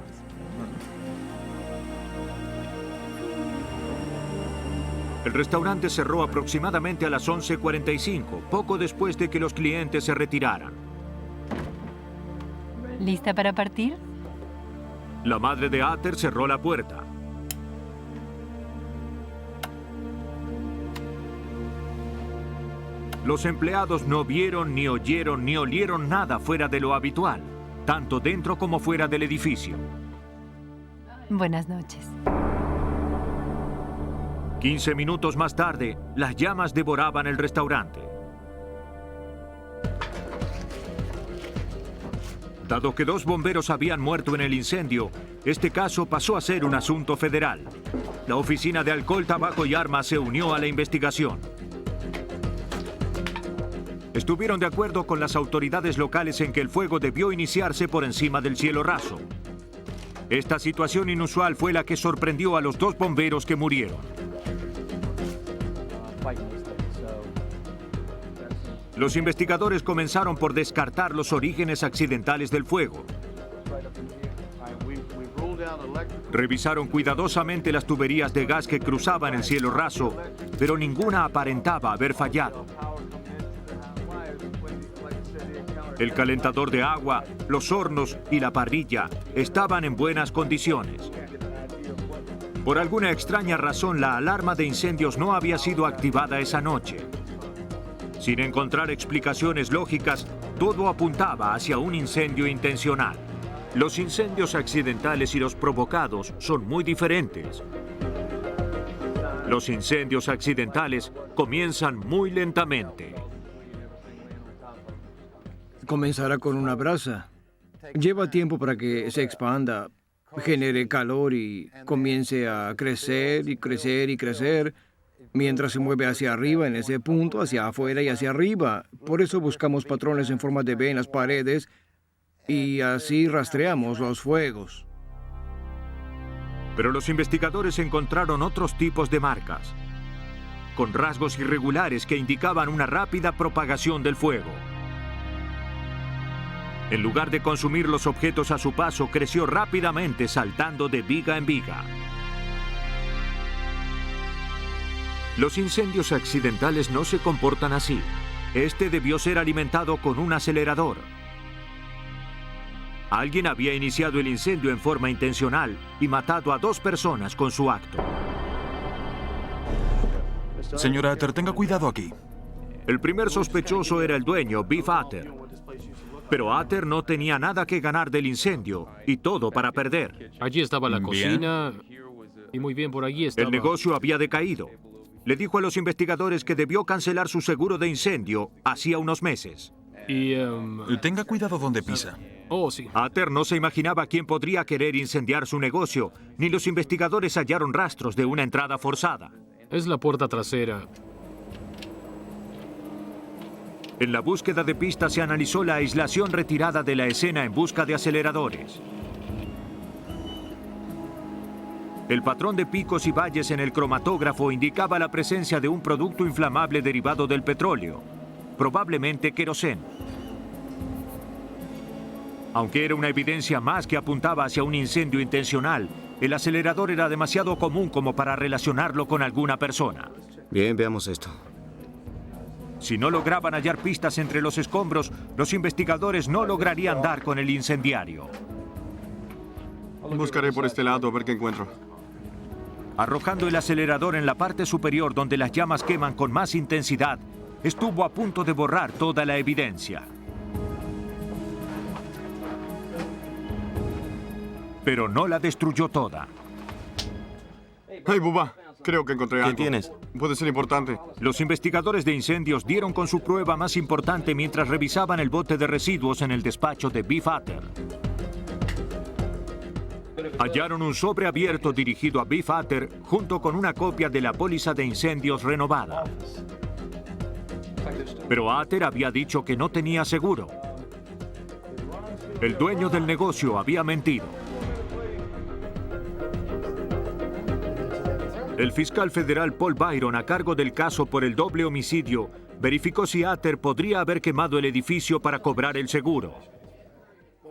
El restaurante cerró aproximadamente a las 11:45, poco después de que los clientes se retiraran. ¿Lista para partir? La madre de Atter cerró la puerta. Los empleados no vieron, ni oyeron, ni olieron nada fuera de lo habitual, tanto dentro como fuera del edificio. Buenas noches. 15 minutos más tarde, las llamas devoraban el restaurante. Dado que 2 bomberos habían muerto en el incendio, este caso pasó a ser un asunto federal. La Oficina de Alcohol, Tabaco y Armas se unió a la investigación. Estuvieron de acuerdo con las autoridades locales en que el fuego debió iniciarse por encima del cielo raso. Esta situación inusual fue la que sorprendió a los 2 bomberos que murieron. Los investigadores comenzaron por descartar los orígenes accidentales del fuego. Revisaron cuidadosamente las tuberías de gas que cruzaban el cielo raso, pero ninguna aparentaba haber fallado. El calentador de agua, los hornos y la parrilla estaban en buenas condiciones. Por alguna extraña razón, la alarma de incendios no había sido activada esa noche. Sin encontrar explicaciones lógicas, todo apuntaba hacia un incendio intencional. Los incendios accidentales y los provocados son muy diferentes. Los incendios accidentales comienzan muy lentamente. Comenzará con una brasa. Lleva tiempo para que se expanda, genere calor y comience a crecer y crecer y crecer, mientras se mueve hacia arriba en ese punto, hacia afuera y hacia arriba. Por eso buscamos patrones en forma de V en las paredes y así rastreamos los fuegos. Pero los investigadores encontraron otros tipos de marcas, con rasgos irregulares que indicaban una rápida propagación del fuego. En lugar de consumir los objetos a su paso, creció rápidamente saltando de viga en viga. Los incendios accidentales no se comportan así. Este debió ser alimentado con un acelerador. Alguien había iniciado el incendio en forma intencional y matado a 2 personas con su acto. Señor Atter, tenga cuidado aquí. El primer sospechoso era el dueño, Biff Atter. Pero Atter no tenía nada que ganar del incendio y todo para perder. Allí estaba la cocina y muy bien por allí estaba... El negocio había decaído. Le dijo a los investigadores que debió cancelar su seguro de incendio hacía unos meses. Y... Tenga cuidado donde pisa. Oh, sí. Atter no se imaginaba quién podría querer incendiar su negocio, ni los investigadores hallaron rastros de una entrada forzada. Es la puerta trasera. En la búsqueda de pistas se analizó la aislación retirada de la escena en busca de aceleradores. El patrón de picos y valles en el cromatógrafo indicaba la presencia de un producto inflamable derivado del petróleo, probablemente queroseno. Aunque era una evidencia más que apuntaba hacia un incendio intencional, el acelerador era demasiado común como para relacionarlo con alguna persona. Bien, veamos esto. Si no lograban hallar pistas entre los escombros, los investigadores no lograrían dar con el incendiario. Buscaré por este lado a ver qué encuentro. Arrojando el acelerador en la parte superior donde las llamas queman con más intensidad, estuvo a punto de borrar toda la evidencia. Pero no la destruyó toda. ¡Hey, Bubba! Creo que encontré algo. ¿Qué tienes? Puede ser importante. Los investigadores de incendios dieron con su prueba más importante mientras revisaban el bote de residuos en el despacho de Biff Atter. Hallaron un sobre abierto dirigido a Biff Atter junto con una copia de la póliza de incendios renovada. Pero Atter había dicho que no tenía seguro. El dueño del negocio había mentido. El fiscal federal Paul Byron, a cargo del caso por el doble homicidio, verificó si Atter podría haber quemado el edificio para cobrar el seguro.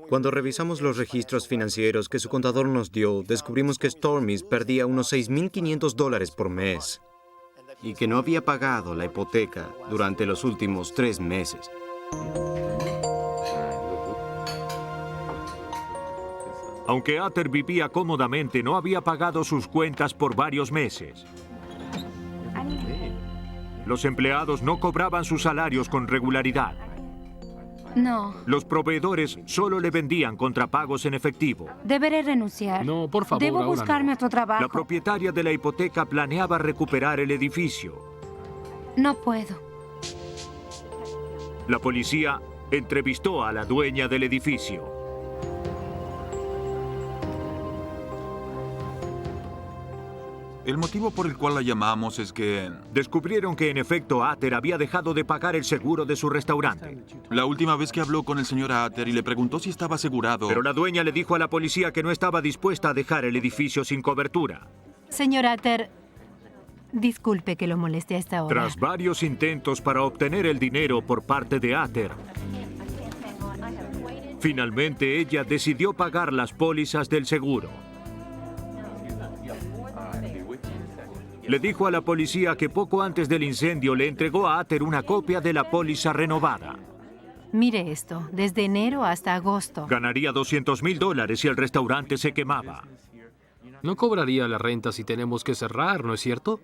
Cuando revisamos los registros financieros que su contador nos dio, descubrimos que Stormis perdía unos $6,500 por mes y que no había pagado la hipoteca durante los últimos 3 meses. Aunque Atter vivía cómodamente, no había pagado sus cuentas por varios meses. Los empleados no cobraban sus salarios con regularidad. No. Los proveedores solo le vendían contrapagos en efectivo. Deberé renunciar. No, por favor, Debo ahora buscarme no. otro trabajo. La propietaria de la hipoteca planeaba recuperar el edificio. No puedo. La policía entrevistó a la dueña del edificio. El motivo por el cual la llamamos es que... Descubrieron que en efecto Atter había dejado de pagar el seguro de su restaurante. La última vez que habló con el señor Atter y le preguntó si estaba asegurado... Pero la dueña le dijo a la policía que no estaba dispuesta a dejar el edificio sin cobertura. Señor Atter, disculpe que lo moleste a esta hora. Tras varios intentos para obtener el dinero por parte de Atter, finalmente ella decidió pagar las pólizas del seguro. Le dijo a la policía que poco antes del incendio le entregó a Atter una copia de la póliza renovada. Mire esto, desde enero hasta agosto. Ganaría $200,000 si el restaurante se quemaba. No cobraría la renta si tenemos que cerrar, ¿no es cierto?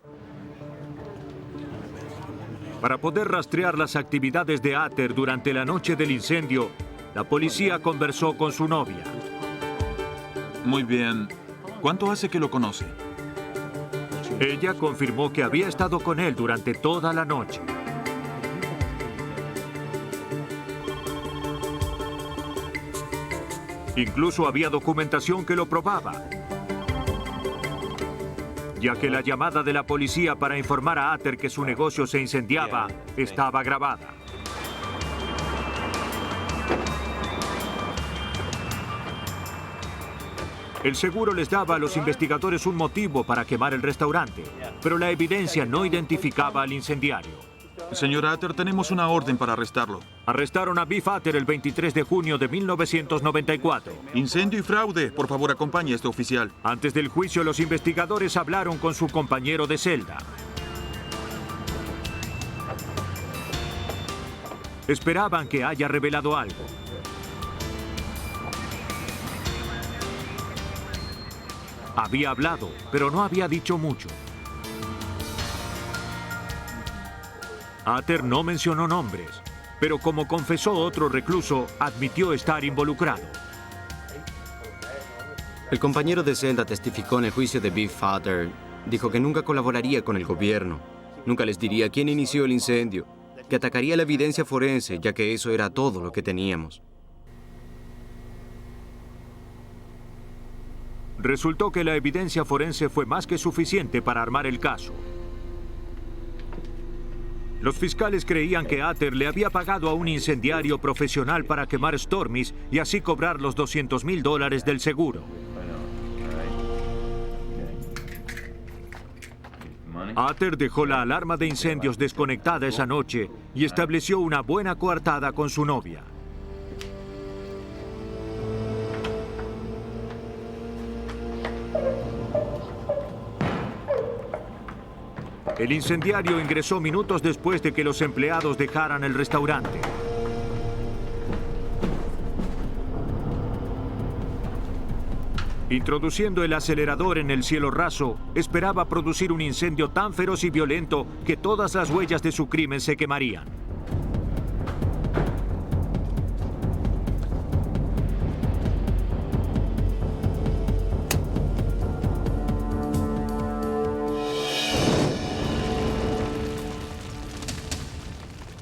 Para poder rastrear las actividades de Atter durante la noche del incendio, la policía conversó con su novia. Muy bien. ¿Cuánto hace que lo conoce? Ella confirmó que había estado con él durante toda la noche. Incluso había documentación que lo probaba, ya que la llamada de la policía para informar a Atter que su negocio se incendiaba estaba grabada. El seguro les daba a los investigadores un motivo para quemar el restaurante, pero la evidencia no identificaba al incendiario. Señor Ater, tenemos una orden para arrestarlo. Arrestaron a Biff Ater el 23 de junio de 1994. Incendio y fraude. Por favor, acompañe a este oficial. Antes del juicio, los investigadores hablaron con su compañero de celda. Esperaban que haya revelado algo. Había hablado, pero no había dicho mucho. Ater no mencionó nombres, pero como confesó otro recluso, admitió estar involucrado. El compañero de celda testificó en el juicio de Biff Ater. Dijo que nunca colaboraría con el gobierno, nunca les diría quién inició el incendio, que atacaría la evidencia forense, ya que eso era todo lo que teníamos. Resultó que la evidencia forense fue más que suficiente para armar el caso. Los fiscales creían que Ater le había pagado a un incendiario profesional para quemar Stormies y así cobrar los $200,000 del seguro. Ater dejó la alarma de incendios desconectada esa noche y estableció una buena coartada con su novia. El incendiario ingresó minutos después de que los empleados dejaran el restaurante. Introduciendo el acelerador en el cielo raso, esperaba producir un incendio tan feroz y violento que todas las huellas de su crimen se quemarían.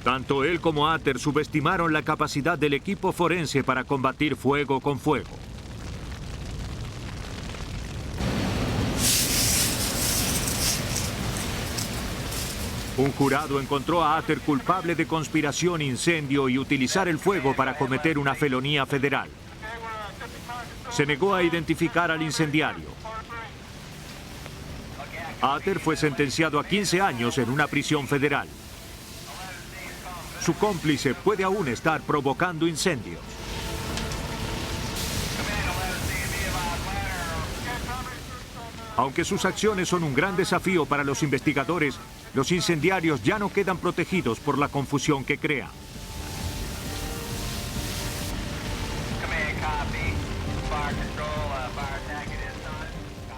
Tanto él como Ater subestimaron la capacidad del equipo forense para combatir fuego con fuego. Un jurado encontró a Ater culpable de conspiración, incendio y utilizar el fuego para cometer una felonía federal. Se negó a identificar al incendiario. Ater fue sentenciado a 15 años en una prisión federal. Su cómplice puede aún estar provocando incendios. Aunque sus acciones son un gran desafío para los investigadores, los incendiarios ya no quedan protegidos por la confusión que crean.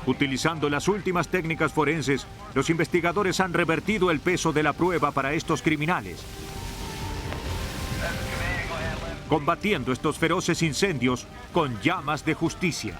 Utilizando las últimas técnicas forenses, los investigadores han revertido el peso de la prueba para estos criminales, combatiendo estos feroces incendios con llamas de justicia.